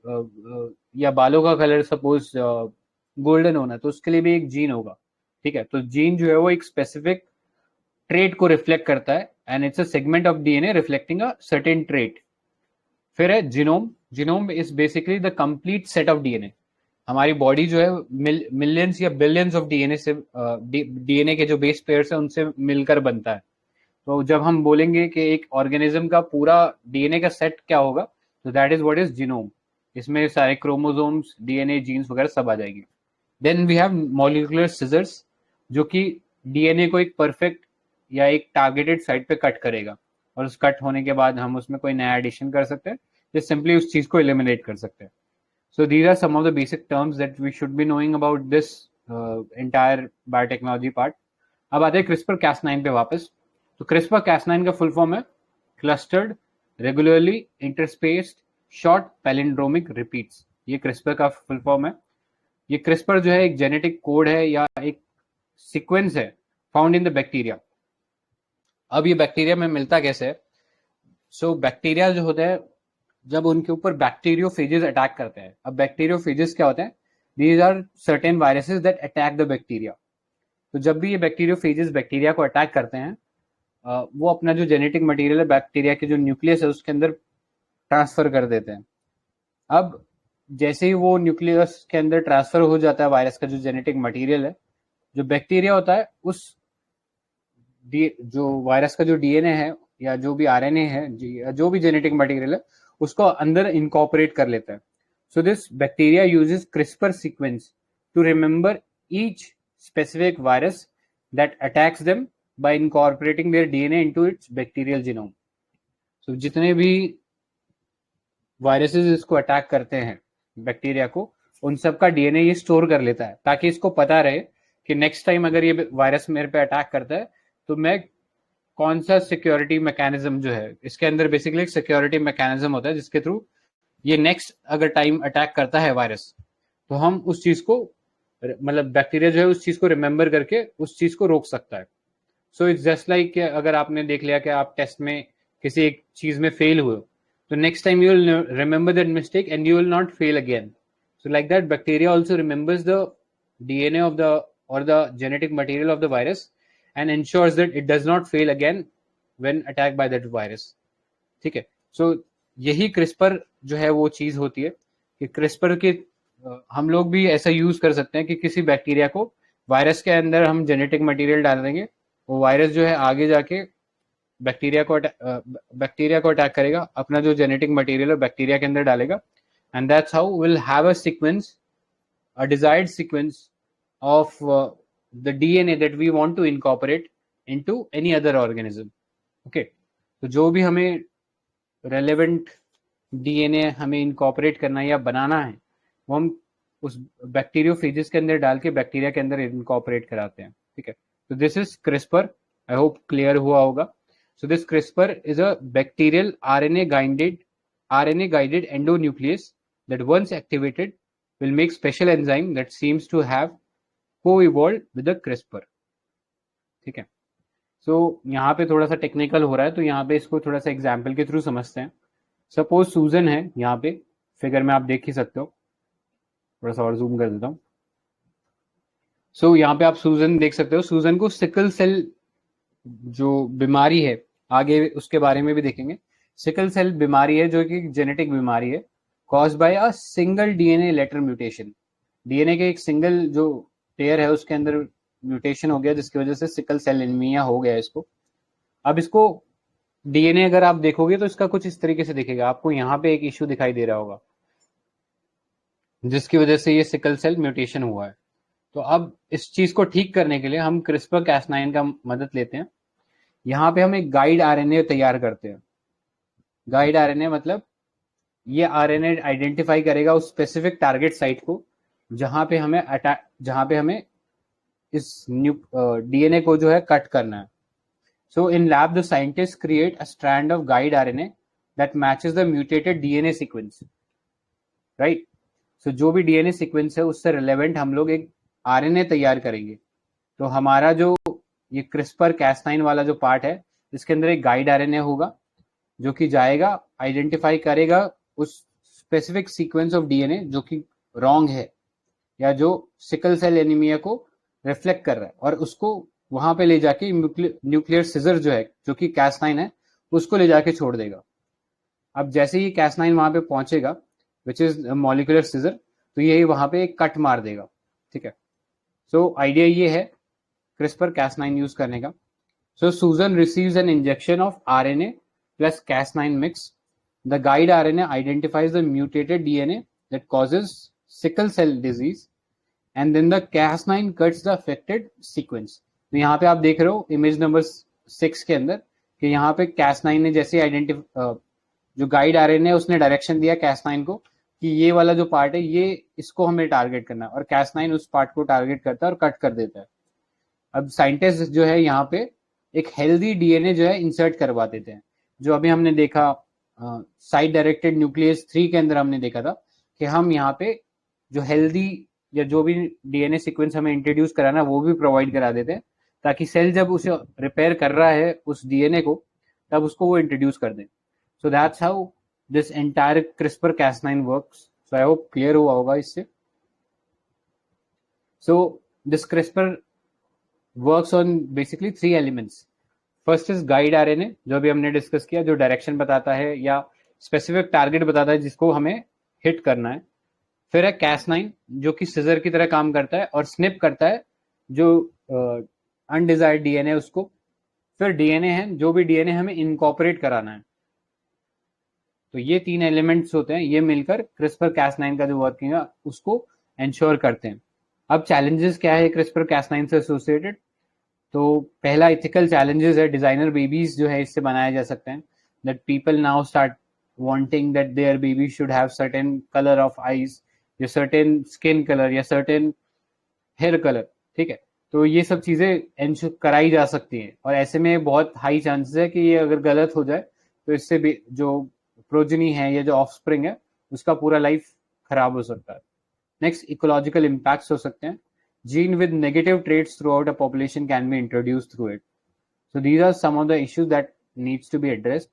या बालों का कलर सपोज गोल्डन होना है तो उसके लिए भी एक जीन होगा. ठीक है, तो जीन जो है वो एक स्पेसिफिक ट्रेट को रिफ्लेक्ट करता है and it's a segment of DNA reflecting a certain trait. फिर है genome. Genome is basically the complete set of DNA. हमारी बॉडी जो है मिलियंस या बिलियंस ऑफ डीएनए से डीएनए के जो बेस पेयर्स है उनसे मिलकर बनता है. तो जब हम बोलेंगे कि एक ऑर्गेनिज्म का पूरा डीएनए का सेट क्या होगा, तो that is what is genome. इसमें सारे क्रोमोसोम्स, डीएनए, जीन्स वगैरह सब आ जाएगी. Then we have molecular scissors, जो कि डीएनए को एक परफेक्ट या एक टारगेटेड साइट पे कट करेगा, और उस कट होने के बाद हम उसमें कोई नया एडिशन कर सकते हैं या सिंपली उस चीज को एलिमिनेट कर सकते हैं. So these are some of the basic terms that we should be knowing about this entire biotechnology part. अब आते हैं क्रिस्पर कैस9 पे वापस. तो क्रिस्पर कैस9 का फुल फॉर्म है clustered regularly interspaced short palindromic repeats. ये क्रिस्पर का फुल फॉर्म है. ये क्रिस्पर जो है एक जेनेटिक कोड है या एक सीक्वेंस है फाउंड इन द बैक्टीरिया. अब ये बैक्टीरिया में मिलता कैसे है? सो बैक्टीरिया जो होता है जब उनके ऊपर बैक्टीरियोफेजेस अटैक करते हैं. अब बैक्टीरियोफेजेस क्या होते हैं? These are certain viruses that attack the bacteria. तो जब भी ये बैक्टीरियोफेजेस बैक्टीरिया को अटैक करते हैं, वो अपना जो जेनेटिक मटेरियल है बैक्टीरिया के जो न्यूक्लियस है उसके अंदर ट्रांसफर कर देते हैं. अब जैसे ही वो न्यूक्लियस के अंदर ट्रांसफर हो जाता है वायरस का जो जेनेटिक मटेरियल है, जो बैक्टीरिया होता है उस जो वायरस का जो डीएनए है या जो भी आरएनए है, जो भी जेनेटिक मटेरियल है, उसको अंदर इनकॉर्पोरेट कर लेता है. So this bacteria uses CRISPR sequence to remember each specific virus that attacks them by incorporating their DNA into its bacterial genome. So जितने भी वायरसेस इसको अटैक करते हैं बैक्टीरिया को, उन सब का डीएनए ये स्टोर कर लेता है ताकि इसको पता रहे कि नेक्स्ट टाइम अगर ये वायरस मेरे पे अटैक करता है तो मैं कौन सा सिक्योरिटी मैकेनिज्म जो है, इसके अंदर बेसिकली एक सिक्योरिटी मैकेनिज्म होता है जिसके थ्रू ये नेक्स्ट अगर टाइम अटैक करता है वायरस तो हम उस चीज को, मतलब बैक्टीरिया जो है उस चीज को रिमेंबर करके उस चीज को रोक सकता है. सो इट्स जस्ट लाइक अगर आपने देख लिया कि आप टेस्ट में किसी एक चीज में फेल हुए तो next time you will remember that mistake and you will not fail again. So like that bacteria also remembers the DNA of the or the genetic material of the virus and ensures that it does not fail again when attacked by that virus. ठीक है, सो यही CRISPR जो है वो चीज होती है कि क्रिस्पर के हम लोग भी ऐसा यूज कर सकते हैं कि किसी बैक्टीरिया को वायरस के अंदर हम जेनेटिक मटेरियल डाल देंगे, वो वायरस जो है आगे जाके बैक्टीरिया को अटैक करेगा, अपना जो जेनेटिक मटेरियल है बैक्टीरिया के अंदर डालेगा, and that's how will have a sequence, a desired sequence of the DNA that we want to incorporate into any other organism. Okay, तो जो भी हमें रेलेवेंट डीएनए हमें इनकॉर्पोरेट करना है या बनाना है, वो हम उस बैक्टीरियोफेजेस के अंदर डाल के बैक्टीरिया के अंदर इनकॉर्पोरेट कराते हैं. ठीक है, तो this is CRISPR. I hope clear हुआ होगा. So this CRISPR is a bacterial RNA guided endonuclease that once activated will make special enzyme that seems to have co-evolved with the CRISPR. ठीक है, so यहाँ पे थोड़ा सा technical हो रहा है, तो यहाँ पे इसको थोड़ा सा एग्जाम्पल के थ्रू समझते हैं. सपोज सूजन है, यहाँ पे फिगर में आप देख ही सकते हो, थोड़ा सा और जूम कर देता हूँ. सो यहाँ पे आप सूजन देख सकते हो. सूजन को सिकल सेल जो बीमारी है, आगे उसके बारे में भी देखेंगे. सिकल सेल बीमारी है जो कि जेनेटिक बीमारी है, caused by a single DNA letter mutation. DNA के एक सिंगल जो पेयर है उसके अंदर म्यूटेशन हो गया, जिसकी वजह से सिकल सेल एनीमिया हो गया इसको. अब इसको डीएनए अगर आप देखोगे तो इसका कुछ इस तरीके से दिखेगा. आपको यहाँ पे एक इश्यू दिखाई दे रहा होगा जिसकी वजह से ये सिकल सेल म्यूटेशन हुआ है. तो अब इस चीज को ठीक करने के लिए हम क्रिस्पर Cas9 का मदद लेते हैं. यहाँ पे हम एक गाइड आरएनए तैयार करते हैं. गाइड आरएनए मतलब ये आरएनए आइडेंटिफाई करेगा उस स्पेसिफिक टारगेट साइट को जहां पे हमें इस डीएनए को जो है कट करना है. So in lab the scientist create a strand of guide RNA that matches the mutated DNA sequence. Right, so जो भी डीएनए सीक्वेंस है उससे रिलेवेंट हम लोग एक आरएनए तैयार करेंगे. तो हमारा जो ये क्रिस्पर Cas9 वाला जो पार्ट है, इसके अंदर एक गाइड आरएनए होगा जो कि जाएगा, आइडेंटिफाई करेगा उस स्पेसिफिक सीक्वेंस ऑफ डीएनए जो कि रॉन्ग है या जो सिकल सेल एनीमिया को रिफ्लेक्ट कर रहा है, और उसको वहां पे ले जाके न्यूक्लियर सिजर जो है जो कि Cas9 है उसको ले जाके छोड़ देगा. अब जैसे ही Cas9 वहां पे पहुंचेगा, विच इज मॉलिक्यूलर सिजर, तो यही वहां पे एक कट मार देगा. ठीक है, सो आइडिया ये है क्रिस्पर Cas9 यूज करने का. So Susan receives an injection of RNA plus Cas9 mix. The guide RNA identifies the mutated DNA that causes sickle cell disease and then the Cas9 cuts the affected sequence. तो यहाँ पे आप देख रहे हो image number 6 के अंदर कि यहाँ पे Cas9 ने जैसे जो गाइड आरएनए उसने डायरेक्शन दिया Cas9 को कि ये वाला जो पार्ट है ये इसको हमें टारगेट करना है, और Cas9 उस पार्ट को टारगेट करता है और कट कर देता है. अब साइंटिस्ट जो है यहाँ पे एक हेल्दी डीएनए जो है इंसर्ट करवा देते हैं. जो अभी हमने देखा साइड डायरेक्टेड न्यूक्लियस 3 के अंदर हमने देखा था कि हम यहाँ पे जो हेल्दी या जो भी डीएनए सीक्वेंस हमें इंट्रोड्यूस कराना वो भी प्रोवाइड करा देते हैं, ताकि सेल जब उसे रिपेयर कर रहा है उस डीएनए को तब उसको वो इंट्रोड्यूस कर दें. So that's how this entire CRISPR Cas9 works. So I hope clear हुआ होगा इससे. So this CRISPR works on basically 3 elements. First is guide RNA जो भी हमने डिस्कस किया, जो डायरेक्शन बताता है या स्पेसिफिक टारगेट बताता है जिसको हमें हिट करना है. फिर है Cas9 जो कि सिजर की तरह काम करता है और स्निप करता है जो अनडिजायर्ड डीएनए उसको. फिर डीएनए है जो भी डीएनए हमें इनकॉर्पोरेट कराना है. तो ये 3 एलिमेंट्स होते हैं, ये मिलकर क्रिस्पर Cas9 का जो वर्किंग है उसको एंश्योर करते हैं. अब चैलेंजेस क्या है क्रिस्पर Cas9 से एसोसिएटेड? तो पहला इथिकल चैलेंजेस है, डिजाइनर बेबीज जो है इससे बनाए जा सकते हैं. That people now start wanting that their baby should have certain colour of eyes या सर्टेन स्किन कलर या सर्टेन हेयर कलर. ठीक है, तो ये सब चीजें एंश्योर कराई जा सकती हैं, और ऐसे में बहुत हाई चांसेस है कि ये अगर गलत हो जाए तो इससे भी जो प्रोजनी है या जो ऑफस्प्रिंग है उसका पूरा लाइफ खराब हो सकता है. नेक्स्ट, इकोलॉजिकल इम्पैक्ट्स हो सकते हैं. Gene with negative traits throughout a population can be introduced through it. So these are some of the issues that needs to be addressed.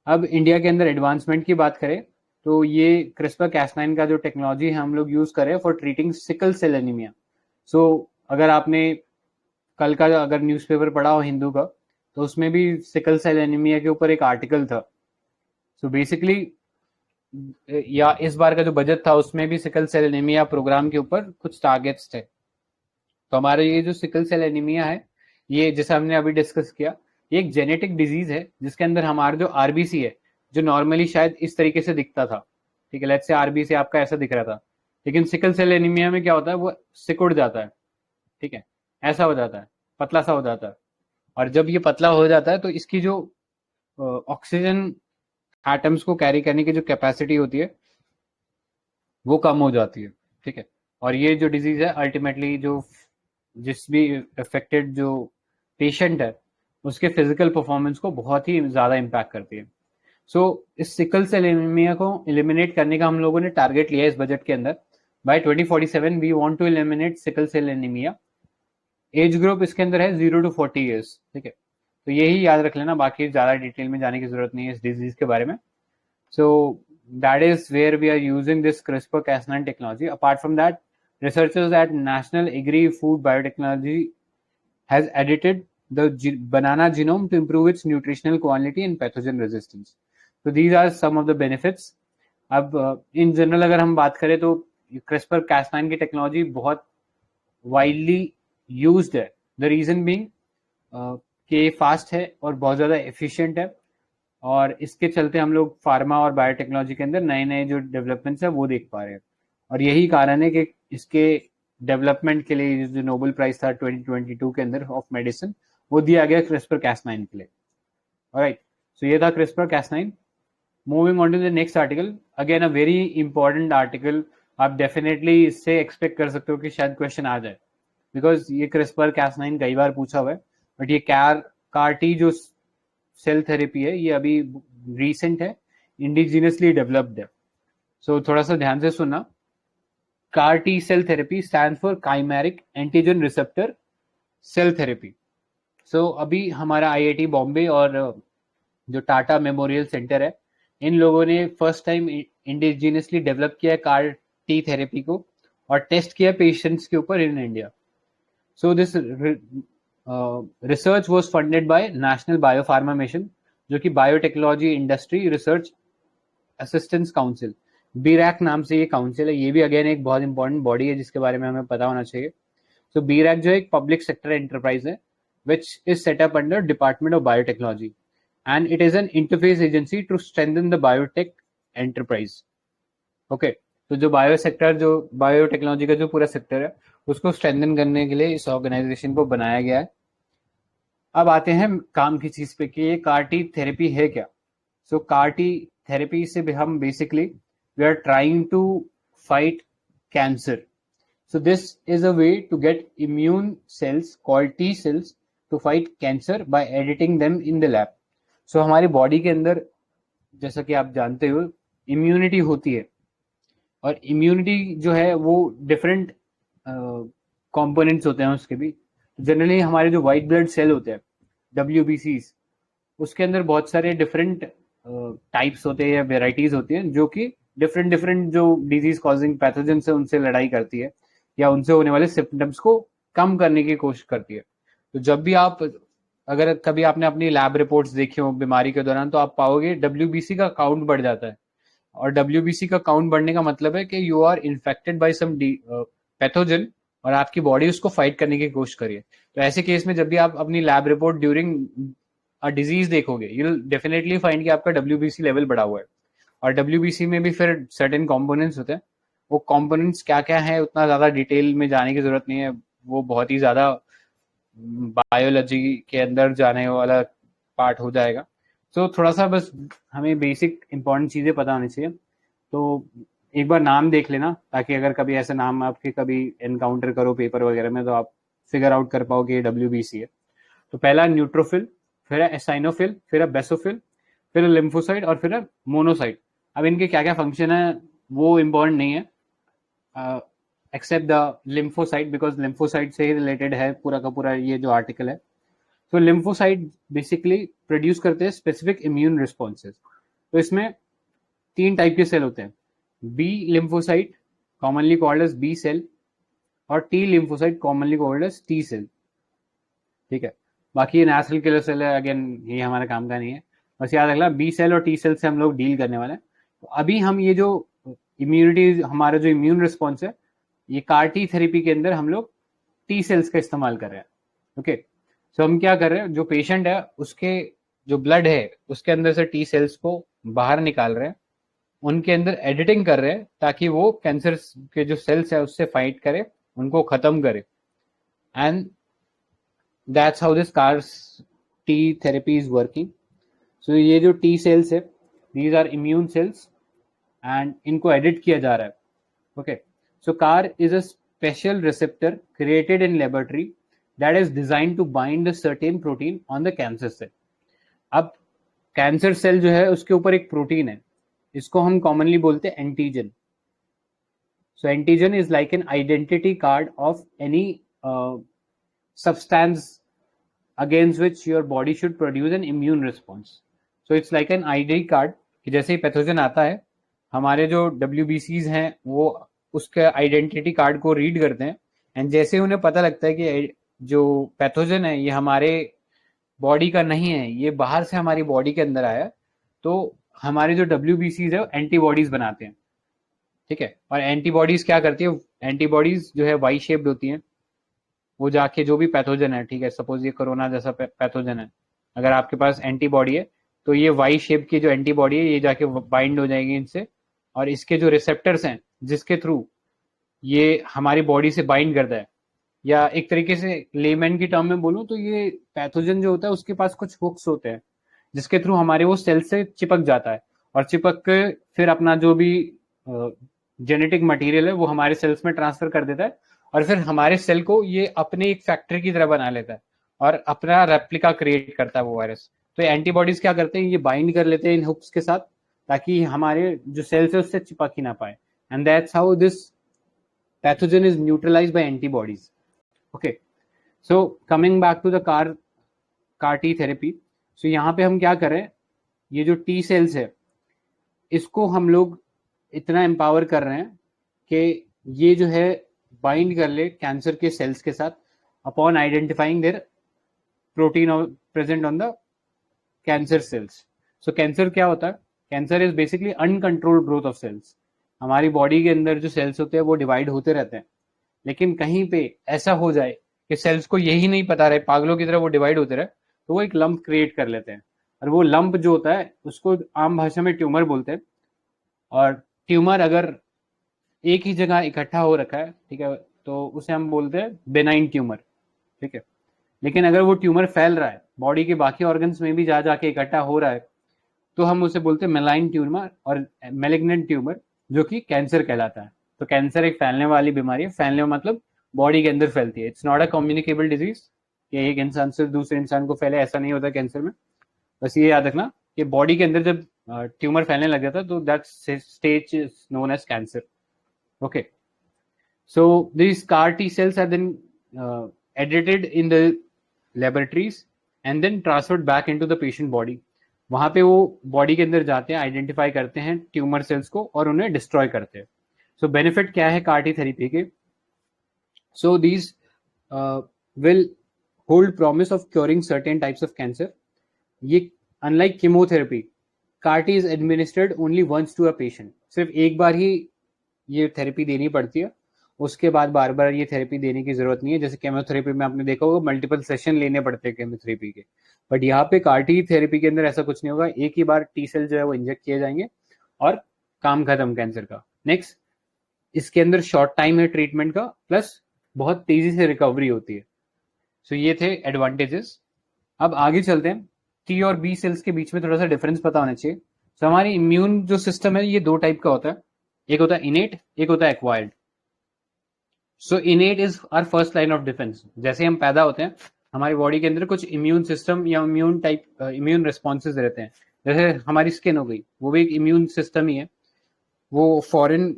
अब इंडिया के अंदर एडवांसमेंट की बात करें तो ये क्रिस्पर Cas9 का जो टेक्नोलॉजी है हम लोग यूज करें for treating sickle cell anaemia. So अगर आपने कल का अगर न्यूज़पेपर पढ़ा हो हिंदू का, तो उसमें भी सिकल सेल एनीमिया के ऊपर एक आर्टिकल था. सो बेसिकली या इस बार का जो बजट था उसमें भी सिकल सेल एनीमिया प्रोग्राम के ऊपर कुछ टारगेट्स थे. तो हमारे ये जो सिकल सेल एनीमिया है, ये जैसे हमने अभी डिस्कस किया, ये एक जेनेटिक डिजीज है जिसके अंदर हमारा जो आरबीसी है जो नॉर्मली शायद इस तरीके से दिखता था. ठीक है, लेट्स से आरबीसी आपका ऐसा दिख रहा था, लेकिन सिकल सेल एनीमिया में क्या होता है, वो सिकुड़ जाता है. ठीक है, ऐसा हो जाता है, पतला सा हो जाता है. और जब ये पतला हो जाता है तो इसकी जो ऑक्सीजन एटम्स को कैरी करने की जो कैपेसिटी होती है वो कम हो जाती है, ठीक है। और ये जो डिजीज है अल्टीमेटली जो जिस भी अफेक्टेड जो पेशेंट है उसके फिजिकल परफॉर्मेंस को बहुत ही ज़्यादा इम्पैक्ट करती है। सो इस सिकल सेल एनीमिया को एलिमिनेट करने का हम लोगों ने टारगेट लिया है इस बजट के अंदर। By 2047 we want to eliminate sickle cell anaemia. Age group इसके अंदर है 0 to 40 ईयर्स, ठीक है। तो यही याद रख लेना, बाकी ज़्यादा डिटेल में जाने की जरूरत नहीं है इस डिजीज के बारे में। So that is where we are using this CRISPR-Cas9 technology. Apart from that, researchers at National Agri-Food Biotechnology has edited the banana genome to improve its nutritional quality and pathogen resistance. So these are some of the benefits. अब in general अगर हम बात करें तो CRISPR-Cas9 की technology बहुत widely used है। The reason being कि ये फास्ट है और बहुत ज़्यादा एफिशिएंट है, और इसके चलते हम लोग फार्मा और बायोटेक्नोलॉजी के अंदर नए नए जो डेवलपमेंट्स है वो देख पा रहे हैं। और यही कारण है कि इसके डेवलपमेंट के लिए जो नोबेल प्राइज था 2022 के अंदर ऑफ मेडिसिन वो दिया गया CRISPR-Cas9 के लिए। ऑलराइट, सो ये था CRISPR-Cas9। Moving on to the next article, again a very important article. आप डेफिनेटली इससे एक्सपेक्ट कर सकते हो कि शायद क्वेश्चन आ जाए, बिकॉज ये CRISPR-Cas9 कई बार पूछा हुआ है। बट ये CAR-T जो सेल थेरेपी है ये अभी रीसेंट है, इंडिजिनियसली डेवलप्ड है। सो थोड़ा सा ध्यान से सुनना। CAR-T cell therapy stand for chimeric antigen receptor cell therapy. So अभी हमारा IIT बॉम्बे और जो टाटा मेमोरियल सेंटर है इन लोगों ने फर्स्ट टाइम इंडिजिनियसली डेवलप किया CAR-T थेरेपी को और टेस्ट किया पेशेंट्स के ऊपर in India. So this research was funded by national biopharma mission, जो कि biotechnology industry research assistance council, BRAC नाम से ये काउंसिल है। ये भी अगेन एक बहुत इंपॉर्टेंट बॉडी है जिसके बारे में हमें पता होना चाहिए। सो BRAC जो एक पब्लिक सेक्टर एंटरप्राइज है which is set up under department of biotechnology and it is an interface agency to strengthen the biotech enterprise. Okay, तो जो बायो सेक्टर, जो बायोटेक्नोलॉजी का जो पूरा सेक्टर है उसको स्ट्रेंथन करने के लिए इस ऑर्गेनाइजेशन को बनाया गया है। अब आते हैं काम की चीज पे कि ये CAR-T थेरेपी है क्या। सो CAR-T थेरेपी से भी हम basically we are trying to fight cancer. So this is a way to get immune cells called T cells to fight cancer by editing them in the lab. So हमारी body के अंदर जैसा कि आप जानते हो इम्यूनिटी होती है, और इम्यूनिटी जो है वो डिफरेंट कंपोनेंट्स होते हैं उसके भी। जनरली हमारे जो वाइट ब्लड सेल होते हैं WBCs, उसके अंदर बहुत सारे डिफरेंट टाइप्स होते हैं या वेराइटीज होती हैं जो कि डिफरेंट डिफरेंट जो डिजीज कॉजिंग पैथोजन से उनसे लड़ाई करती है या उनसे होने वाले सिम्टम्स को कम करने की कोशिश करती है। तो जब भी आप, अगर कभी आपने अपनी लैब रिपोर्ट्स देखी हो बीमारी के दौरान, तो आप पाओगे WBC का काउंट बढ़ जाता है। और WBC का काउंट बढ़ने का मतलब है कि you are infected by some pathogen और आपकी बॉडी उसको फाइट करने की कोशिश करिए। तो ऐसे केस में जब भी आप अपनी lab report during a disease देखोगे यू विल डेफिनेटली फाइंड कि आपका WBC लेवल बढ़ा हुआ है। और WBC में भी फिर सर्टेन कंपोनेंट्स होते हैं। वो कंपोनेंट्स क्या क्या है उतना ज़्यादा डिटेल में जाने की जरूरत नहीं है, वो बहुत ही ज़्यादा बायोलॉजी के अंदर जाने वाला पार्ट हो जाएगा। तो थोड़ा सा बस हमें बेसिक इंपॉर्टेंट चीज़ें पता होनी चाहिए। तो एक बार नाम देख लेना ताकि अगर कभी ऐसा नाम आपके कभी एनकाउंटर करो पेपर वगैरह में तो आप फिगर आउट कर पाओ कि ये WBC है। तो पहला न्यूट्रोफिल, फिर है एसाइनोफिल, फिर है बेसोफिल, फिर है लिम्फोसाइट और फिर है मोनोसाइट। अब इनके क्या क्या फंक्शन है वो इम्पोर्टेंट नहीं है except the lymphocyte, because lymphocyte से ही रिलेटेड है पूरा का पूरा ये जो आर्टिकल है। तो लिम्फोसाइट बेसिकली प्रोड्यूस करते हैं स्पेसिफिक इम्यून रिस्पॉन्सेज। तो इसमें 3 टाइप के सेल होते हैं, B lymphocyte commonly called as B cell और T lymphocyte commonly called as T cell। ठीक है, बाकी ये नेचुरल किलर सेल है, अगेन ये हमारे काम का नहीं है, बस याद रखना B सेल और T सेल से हम लोग डील करने वाले हैं। तो अभी हम ये जो इम्यूनिटी, हमारा जो इम्यून रिस्पॉन्स है ये CAR-T थेरेपी के अंदर हम लोग T सेल्स का इस्तेमाल कर रहे हैं। ओके, सो हम क्या कर रहे हैं, जो पेशेंट है उसके जो ब्लड है उसके अंदर से T सेल्स को बाहर निकाल रहे हैं, उनके अंदर एडिटिंग कर रहे हैं ताकि वो कैंसर के जो सेल्स है उससे फाइट करे, उनको खत्म करे। And that's how this CAR T therapy is working. So ये जो T cells है, these are immune cells and इनको edit किया जा रहा है. Okay, so CAR is a special receptor created in laboratory that is designed to bind a certain protein on the cancer cell. अब cancer cell जो है उसके ऊपर एक प्रोटीन है, इसको हम कॉमनली बोलते हैं antigen. So antigen is like an identity card of any substance against which your body should produce an immune response. So it's like an ID card कि जैसे ही पैथोजन आता है, हमारे जो WBCs हैं वो उसके आइडेंटिटी कार्ड को रीड करते हैं, एंड जैसे उन्हें पता लगता है कि जो पैथोजन है ये हमारे बॉडी का नहीं है, ये बाहर से हमारी बॉडी के अंदर आया, तो हमारे जो WBCs है वो एंटीबॉडीज बनाते हैं. ठीक है, और एंटीबॉडीज क्या करती है, एंटीबॉडीज जो है वाई शेप्ड होती हैं, वो जाके जो भी पैथोजन है, ठीक है, सपोज ये कोरोना जैसा पैथोजन है, अगर आपके पास एंटीबॉडी है तो ये वाई शेप की जो एंटीबॉडी है ये जाके बाइंड हो जाएगी इनसे, और इसके जो रिसेप्टर्स हैं जिसके थ्रू ये हमारी बॉडी से बाइंड करता है, या एक तरीके से लेमैन की टर्म में बोलूं तो ये पैथोजन जो होता है उसके पास कुछ हुक्स होते हैं जिसके थ्रू हमारे वो सेल से चिपक जाता है, और चिपक के फिर अपना जो भी जेनेटिक मटेरियल है वो हमारे सेल्स में ट्रांसफर कर देता है, और फिर हमारे सेल को ये अपने एक फैक्ट्री की तरह बना लेता है और अपना रेप्लिका क्रिएट करता है वो वायरस. तो एंटीबॉडीज क्या करते हैं, ये बाइंड कर लेते हैं इन हुक्स के साथ ताकि हमारे जो सेल्स है उससे चिपक ही ना पाए, and that's how this pathogen is neutralised by antibodies. Okay, so coming back to the CAR T therapy. So यहाँ पे हम क्या कर रहे हैं, ये जो टी सेल्स है इसको हम लोग इतना एम्पावर कर रहे हैं कि ये जो है बाइंड कर ले कैंसर के सेल्स के साथ upon identifying their protein present on the cancer cells. So cancer क्या होता है, cancer is basically uncontrolled growth of cells. हमारी बॉडी के अंदर जो सेल्स होते हैं वो डिवाइड होते रहते हैं, लेकिन कहीं पे ऐसा हो जाए कि सेल्स को यही नहीं पता रहे, पागलों की तरह वो डिवाइड होते रहे, तो वो एक लंप क्रिएट कर लेते हैं, और वो लंप जो होता है उसको आम भाषा में ट्यूमर बोलते हैं. और ट्यूमर अगर एक ही जगह इकट्ठा हो रखा है, ठीक है, तो उसे हम बोलते हैं बेनाइन ट्यूमर. ठीक है, लेकिन अगर वो ट्यूमर फैल रहा है बॉडी के बाकी ऑर्गन्स में भी जा जाके इकट्ठा हो रहा है, तो हम उसे बोलते हैं मेलाइन ट्यूमर और मेलिग्नेंट ट्यूमर, जो कि कैंसर कहलाता है. तो कैंसर एक फैलने वाली बीमारी है, फैलने मतलब बॉडी के अंदर फैलती है. It's not a communicable disease कि एक इंसान से दूसरे इंसान को फैले, ऐसा नहीं होता कैंसर में. बस ये याद रखना कि बॉडी के अंदर जब ट्यूमर फैलने लग जाता है तो that stage is known as cancer. Okay, so this CAR T cells are then edited in the laboratories and then transferred back into the patient body. वहां पे वो बॉडी के अंदर जाते हैं, आइडेंटिफाई करते हैं ट्यूमर सेल्स को और उन्हें डिस्ट्रॉय करते हैं. सो बेनिफिट क्या है कार टी थेरेपी के, so these will hold promise of curing certain types of cancer. ये unlike chemotherapy, CAR T is administered only once to a patient. सिर्फ एक बार ही ये थेरेपी देनी पड़ती है, उसके बाद बार बार ये थेरेपी देने की जरूरत नहीं है. जैसे केमोथेरेपी में आपने देखा होगा मल्टीपल सेशन लेने पड़ते हैं केमोथेरेपी के, बट यहाँ पे कार टी थेरेपी के अंदर ऐसा कुछ नहीं होगा. एक ही बार टी सेल जो है वो इंजेक्ट किए जाएंगे और काम खत्म कैंसर का. नेक्स्ट, इसके अंदर शॉर्ट टाइम है ट्रीटमेंट का, प्लस बहुत तेजी से रिकवरी होती है. सो ये थे एडवांटेजेस. अब आगे चलते हैं. टी और बी सेल्स के बीच में थोड़ा सा डिफरेंस पता होना चाहिए. सो हमारी इम्यून जो सिस्टम है ये दो टाइप का होता है, एक होता है इनेट, एक होता है acquired. So innate is our first line of defence. जैसे हम पैदा होते हैं हमारी बॉडी के अंदर कुछ इम्यून सिस्टम या इम्यून रिस्पॉन्सेज रहते हैं. जैसे हमारी स्किन हो गई, वो भी एक इम्यून सिस्टम ही है. वो फॉरेन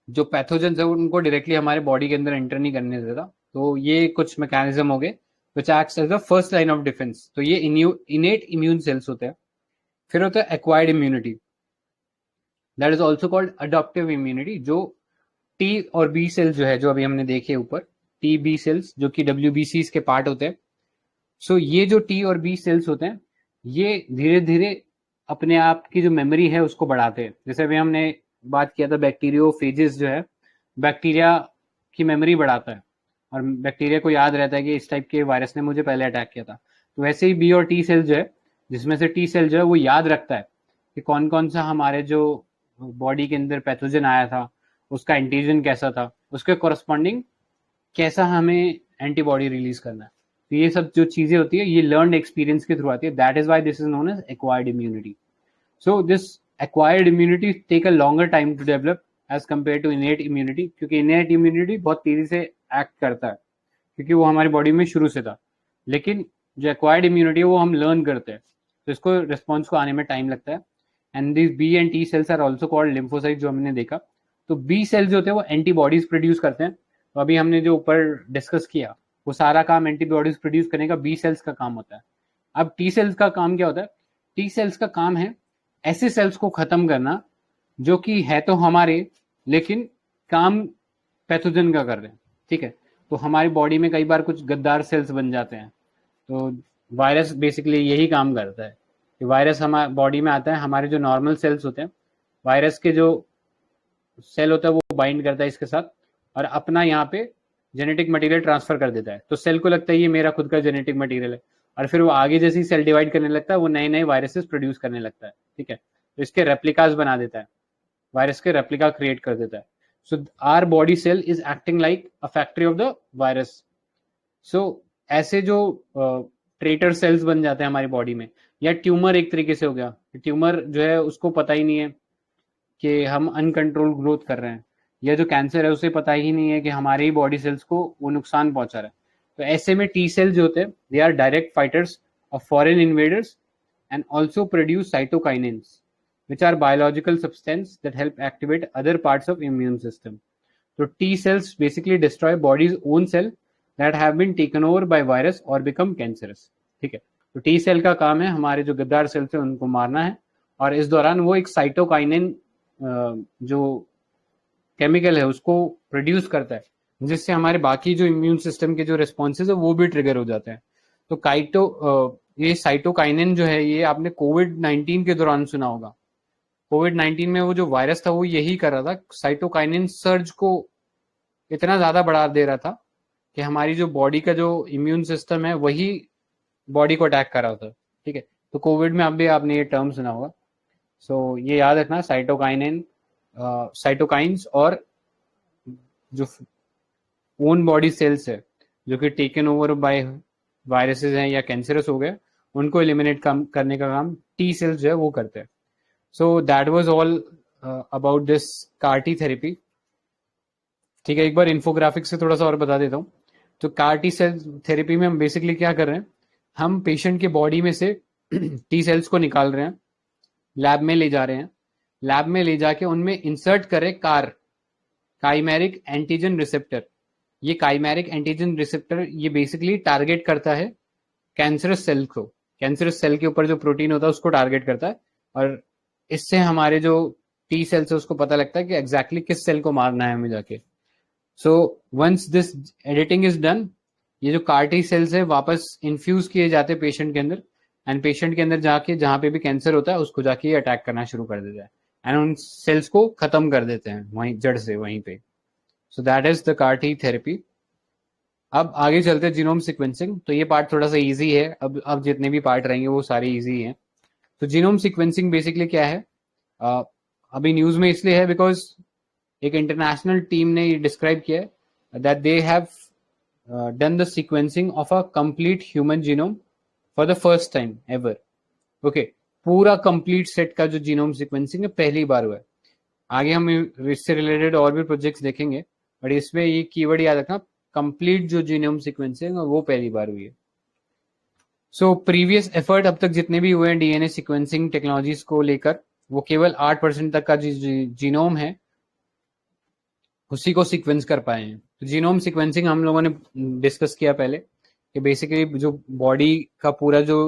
जो पैथोजन है उनको डायरेक्टली हमारे बॉडी के अंदर एंटर नहीं करने देता. तो ये कुछ मैकेनिज्म हो गए which acts as the first line of defence. तो ये इनेट इम्यून सेल्स होते हैं. फिर होता है acquired immunity, that is also called adoptive immunity. जो टी और बी सेल्स जो है, जो अभी हमने देखे ऊपर, टी बी सेल्स जो कि WBCs के पार्ट होते हैं. सो ये जो टी और बी सेल्स होते हैं ये धीरे धीरे अपने आप की जो मेमोरी है उसको बढ़ाते हैं. जैसे अभी हमने बात किया था बैक्टीरियोफेजेस जो है, बैक्टीरिया की मेमोरी बढ़ाता है और बैक्टीरिया को याद रहता है कि इस टाइप के वायरस ने मुझे पहले अटैक किया था. तो वैसे ही बी और टी सेल जो है, जिसमें से टी सेल जो है वो याद रखता है कि कौन कौन सा हमारे जो बॉडी के अंदर पैथोजन आया था, उसका एंटीजन कैसा था, उसके कोरस्पॉन्डिंग कैसा हमें एंटीबॉडी रिलीज करना है। तो ये सब जो चीजें होती है ये लर्न एक्सपीरियंस के थ्रू आती है, that is why this is known as acquired immunity. So this acquired immunity take a longer time to develop as compare to innate immunity, क्योंकि इनेट इम्यूनिटी बहुत तेजी से एक्ट करता है क्योंकि वो हमारी बॉडी में शुरू से था, लेकिन जो एक्वायर्ड इम्यूनिटी है वो हम लर्न करते हैं, तो इसको रिस्पॉन्स को आने में टाइम लगता है। And this B and T cells are also called lymphocyte, जो हमने देखा। तो बी सेल्स जो होते हैं वो एंटीबॉडीज प्रोड्यूस करते हैं। तो अभी हमने जो ऊपर डिस्कस किया वो सारा काम एंटीबॉडीज प्रोड्यूस करने का बी सेल्स का काम होता है। अब टी सेल्स का काम क्या होता है? टी सेल्स का काम है ऐसे सेल्स को खत्म करना जो कि है तो हमारे, लेकिन काम पैथोजन का कर रहे हैं, ठीक है। तो हमारी बॉडी में कई बार कुछ गद्दार सेल्स बन जाते हैं, तो वायरस बेसिकली यही काम करता है कि वायरस हमारे बॉडी में आता है, हमारे जो नॉर्मल सेल्स होते हैं, वायरस के जो सेल होता है वो बाइंड करता है इसके साथ और अपना यहाँ पे जेनेटिक मटेरियल ट्रांसफर कर देता है। तो सेल को लगता है ये मेरा खुद का जेनेटिक मटेरियल है, और फिर वो आगे जैसे ही सेल डिवाइड करने लगता है वो नए नए वायरसेस प्रोड्यूस करने लगता है, ठीक है। तो इसके रेप्लिकास बना देता है, वायरस के रेप्लिका क्रिएट कर देता है। So our body cell is acting like a factory of the virus. So ऐसे जो ट्रेटर सेल्स बन जाते हैं हमारी बॉडी में, या ट्यूमर एक तरीके से हो गया, ट्यूमर जो है उसको पता ही नहीं है कि हम अनकंट्रोल ग्रोथ कर रहे हैं, या जो कैंसर है उसे पता ही नहीं है कि हमारे ही बॉडी सेल्स को वो नुकसान पहुंचा रहा है। तो ऐसे में टी सेल्स जो होते हैं they are direct fighters of foreign invaders and also produce cytokines which are biological substance that help activate other parts of immune system. So T cells basically destroy body's own cell that have been taken over by virus or become cancerous, ठीक है। तो T cell का काम है हमारे जो गद्दार sales है उनको मारना है, और इस दौरान वो एक साइटोकाइनिन जो केमिकल है उसको प्रोड्यूस करता है, जिससे हमारे बाकी जो इम्यून सिस्टम के जो रिस्पॉन्सेज है वो भी ट्रिगर हो जाते हैं। तो ये साइटोकाइनिन जो है ये आपने कोविड-19 के दौरान सुना होगा। कोविड-19 में वो जो वायरस था वो यही कर रहा था, साइटोकाइनिन सर्ज को इतना ज्यादा बढ़ा दे रहा था कि हमारी जो बॉडी का जो इम्यून सिस्टम है वही बॉडी को अटैक कर रहा था, ठीक है। तो कोविड में अभी आपने ये टर्म सुना होगा। सो ये याद रखना, साइटोकाइनिन साइटोकाइंस और जो ओन बॉडी सेल्स है जो कि टेकन ओवर बाय वायरसेस हैं या कैंसरस हो गए, उनको एलिमिनेट करने का काम टी सेल्स जो है वो करते हैं। So that was all about this CAR T therapy, ठीक है। एक बार इन्फोग्राफिक से थोड़ा सा और बता देता हूँ। तो CAR T सेल थेरेपी में हम बेसिकली क्या कर रहे हैं, हम पेशेंट के बॉडी में से टी सेल्स को निकाल रहे हैं, लैब में ले जा रहे हैं, लैब में ले जाके उनमें इंसर्ट करें काइमेरिक एंटीजन रिसेप्टर। ये काइमेरिक एंटीजन रिसेप्टर ये बेसिकली टारगेट करता है कैंसरस सेल को, कैंसरस सेल के ऊपर जो प्रोटीन होता है उसको टारगेट करता है, और इससे हमारे जो टी सेल्स है उसको पता लगता है कि एग्जैक्टली किस सेल को मारना है हमें जाके। So once this editing is done, ये जो CAR T सेल्स है वापस इन्फ्यूज किए जाते हैं पेशेंट के अंदर, एंड पेशेंट के अंदर जाके जहां पे भी कैंसर होता है उसको जाके अटैक करना शुरू कर देता है एंड उन सेल्स को खत्म कर देते हैं वहीं जड़ से वहीं पे। सो that is the CAR T therapy. अब आगे चलते हैं जीनोम सिक्वेंसिंग। तो ये पार्ट थोड़ा सा इजी है, अब जितने भी पार्ट रहेंगे वो सारे इजी हैं। तो जीनोम सिक्वेंसिंग बेसिकली क्या है, अभी न्यूज में इसलिए है बिकॉज एक इंटरनेशनल टीम ने ये डिस्क्राइब किया है that they have done the sequencing of a complete human genome for the first time ever. Okay, पूरा कंप्लीट सेट का जो जीनोम सिक्वेंसिंग है पहली बार हुआ है। आगे हम इससे रिलेटेड और भी प्रोजेक्ट्स देखेंगे, बट इसमें ये कीवर्ड याद रखना, कंप्लीट जो जीनोम सिक्वेंसिंग है वो पहली बार हुई है। सो प्रीवियस एफर्ट अब तक जितने भी हुए हैं डीएनए सिक्वेंसिंग टेक्नोलॉजीज को लेकर, वो केवल 8% तक का जीनोम है उसी को सिक्वेंस कर पाए हैं। तो जीनोम सिक्वेंसिंग हम लोगों ने डिस्कस किया पहले कि बेसिकली जो बॉडी का पूरा जो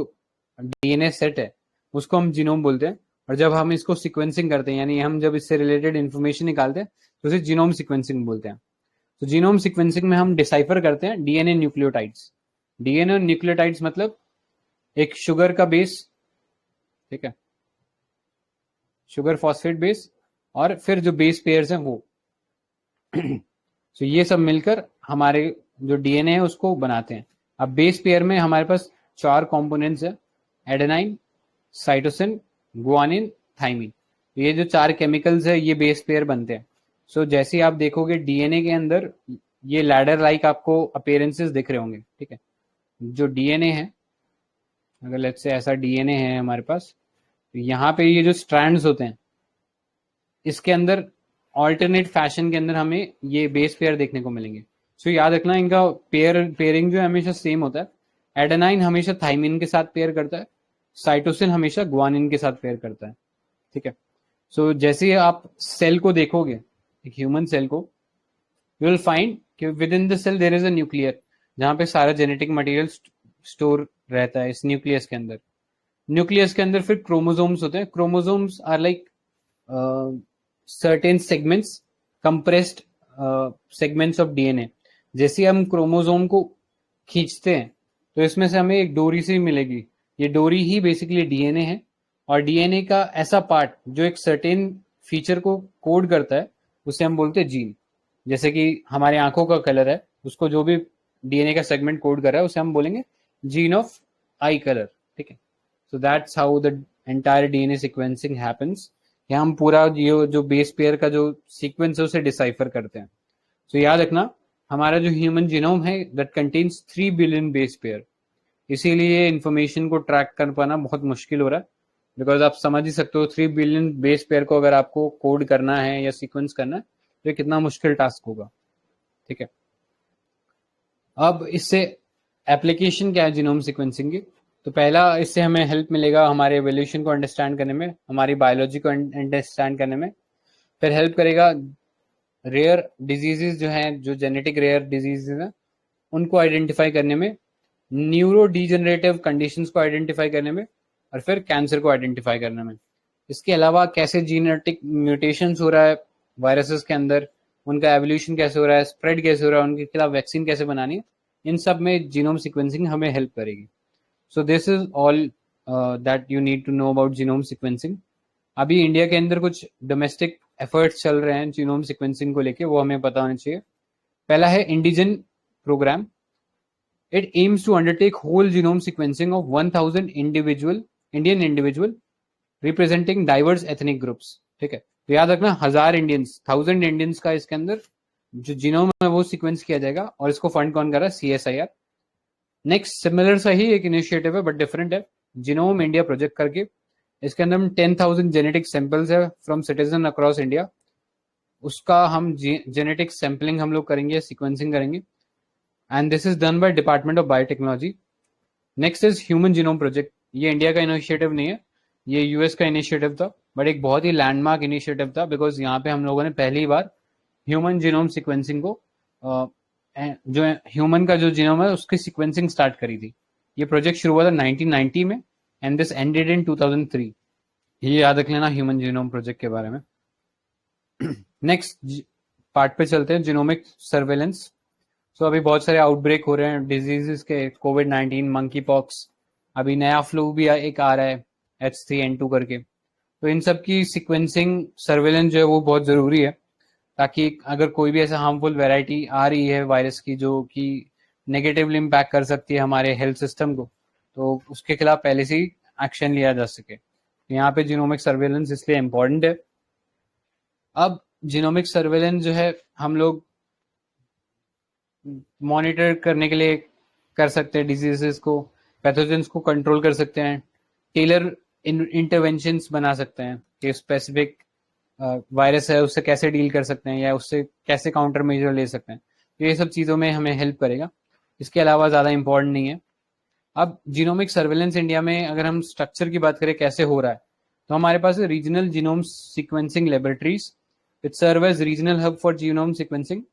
डीएनए सेट है उसको हम जीनोम बोलते हैं, और जब हम इसको सिक्वेंसिंग करते हैं यानी हम जब इससे रिलेटेड इंफॉर्मेशन निकालते हैं तो उसे जीनोम सिक्वेंसिंग बोलते हैं। तो जीनोम सिक्वेंसिंग में हम डिसाइफर करते हैं डीएनए न्यूक्लियोटाइड्स। डीएनए न्यूक्लियोटाइड्स मतलब एक शुगर का बेस, ठीक है, शुगर फॉस्फेट बेस, और फिर जो बेस पेयर्स हैं वो तो ये सब मिलकर हमारे जो डीएनए है उसको बनाते हैं। अब बेस पेयर में हमारे पास 4 कंपोनेंट्स है, एडेनाइन, साइटोसिन, गुआनिन, थाइमिन। ये जो 4 केमिकल्स है ये बेस पेयर बनते हैं। सो जैसे आप देखोगे डीएनए के अंदर ये लैडर लाइक आपको अपीयरेंसेस दिख रहे होंगे, ठीक है। जो डीएनए है, अगर लेट्स से ऐसा डीएनए है हमारे पास, तो यहाँ पे ये जो स्ट्रैंड्स होते हैं इसके अंदर ऑल्टरनेट फैशन के अंदर हमें ये बेस पेयर देखने को मिलेंगे। सो याद रखना इनका पेयरिंग जो है हमेशा सेम होता है। एडेनाइन हमेशा थाइमिन के साथ पेयर करता है, साइटोसिन हमेशा ग्वानिन के साथ पेयर करता है, ठीक है। सो जैसे ही आप सेल को देखोगे, एक ह्यूमन सेल को, यू विल फाइंड कि within the cell there is a nuclear, जहाँ पे सारा जेनेटिक मटेरियल स्टोर रहता है इस न्यूक्लियस के अंदर। न्यूक्लियस के अंदर फिर क्रोमोसोम्स होते हैं। Chromosomes are like certain segments, compressed segments of DNA. जैसे हम क्रोमोसोम को खींचते हैं तो इसमें से हमें एक डोरी सी मिलेगी, ये डोरी ही बेसिकली डीएनए है। और डीएनए का ऐसा पार्ट जो एक सर्टेन फीचर को कोड करता है उसे हम बोलते हैं जीन। जैसे कि हमारे आंखों का कलर है, उसको जो भी डीएनए का सेगमेंट कोड कर रहा है उसे हम बोलेंगे जीन ऑफ आई कलर, ठीक है। सो that's how the entire DNA sequencing happens. यहाँ हम पूरा ये जो बेस पेयर का जो सीक्वेंस है उसे डिसाइफर करते हैं। तो याद रखना हमारा जो ह्यूमन जीनोम है that contains 3 billion base pair. इसीलिए इंफॉर्मेशन को ट्रैक कर पाना बहुत मुश्किल हो रहा है, बिकॉज आप समझ ही सकते हो 3 बिलियन बेस पेयर को अगर आपको कोड करना है या सीक्वेंस करना है तो ये कितना मुश्किल टास्क होगा, ठीक है। अब इससे एप्लीकेशन क्या है जीनोम सीक्वेंसिंग की? तो पहला, इससे हमें हेल्प मिलेगा हमारे एवोल्यूशन को अंडरस्टैंड करने में, हमारी बायोलॉजी को अंडरस्टैंड करने में। फिर हेल्प करेगा रेयर डिजीजेस जो हैं, जो जेनेटिक रेयर डिजीजेस हैं उनको आइडेंटिफाई करने में, न्यूरो डिजेनरेटिव कंडीशंस को आइडेंटिफाई करने में, और फिर कैंसर को आइडेंटिफाई करने में। इसके अलावा कैसे जीनेटिक म्यूटेशंस हो रहा है वायरसेस के अंदर, उनका एवोल्यूशन कैसे हो रहा है, स्प्रेड कैसे हो रहा है, उनके खिलाफ वैक्सीन कैसे बनानी है, इन सब में जीनोम सीक्वेंसिंग हमें हेल्प करेगी। So this is all that you need to know about genome sequencing. अभी इंडिया के अंदर कुछ डोमेस्टिक एफर्ट्स चल रहे हैं जीनोम सीक्वेंसिंग को लेके, वो हमें पता होना चाहिए। पहला है IndiGen programme. It aims to undertake whole genome sequencing of 1000 Indian individual representing diverse ethnic groups, ठीक है। तो याद रखना 1000 इंडियंस का इसके अंदर जो जीनोम है वो सीक्वेंस किया जाएगा, और इसको फंड कौन कर रहा है? CSIR। नेक्स्ट सिमिलर सा ही एक इनिशिएटिव है बट डिफरेंट है, जीनोम इंडिया प्रोजेक्ट करके। इसके अंदर हम 10,000 जेनेटिक सैंपल्स है फ्रॉम सिटीजन अक्रॉस इंडिया, उसका हम जेनेटिक सैंपलिंग हम लोग करेंगे, सीक्वेंसिंग करेंगे, and this is done by department of biotechnology. Next is human genome project. ये इंडिया का इनिशिएटिव नहीं है, ये यूएस का इनिशिएटिव था, बट एक बहुत ही लैंडमार्क इनिशिएटिव था, बिकॉज यहाँ पे हम लोगों ने पहली बार ह्यूमन जीनोम सीक्वेंसिंग को जो ह्यूमन का जो जीनोम है उसकी सीक्वेंसिंग स्टार्ट करी थी। ये प्रोजेक्ट शुरू हुआ था 1990 में एंड दिस एंडेड इन 2003। ये याद रख लेना ह्यूमन जीनोम प्रोजेक्ट के बारे में। नेक्स्ट पार्ट पे चलते हैं, जीनोमिक सर्वेलेंस। सो अभी बहुत सारे आउटब्रेक हो रहे हैं डिजीजेस के, कोविड-19, मंकी पॉक्स, अभी नया फ्लू भी एक आ रहा है H3N2 करके। तो इन सब की सीक्वेंसिंग सर्वेलेंस जो है वो बहुत ज़रूरी है, ताकि अगर कोई भी ऐसा हार्मफुल वैरायटी आ रही है वायरस की जो कि नेगेटिवली इम्पैक्ट कर सकती है हमारे हेल्थ सिस्टम को, तो उसके खिलाफ पहले से ही एक्शन लिया जा सके। तो यहाँ पे जीनोमिक सर्वेलेंस इसलिए इम्पोर्टेंट है। अब जीनोमिक सर्वेलेंस जो है हम लोग मॉनिटर करने के लिए कर सकते हैं, डिजीजेस को, पैथोजेंस को कंट्रोल कर सकते हैं, टेलर इंटरवेंशंस बना सकते हैं कि स्पेसिफिक वायरस है उससे कैसे डील कर सकते हैं या उससे कैसे काउंटर मेजर ले सकते हैं। तो ये सब चीज़ों में हमें हेल्प करेगा, इसके अलावा ज़्यादा इंपॉर्टेंट नहीं है। अब जीनोमिक सर्वेलेंस इंडिया में अगर हम स्ट्रक्चर की बात करें कैसे हो रहा है, तो हमारे पास regional genome sequencing laboratories, it serve as regional hub for genome sequencing.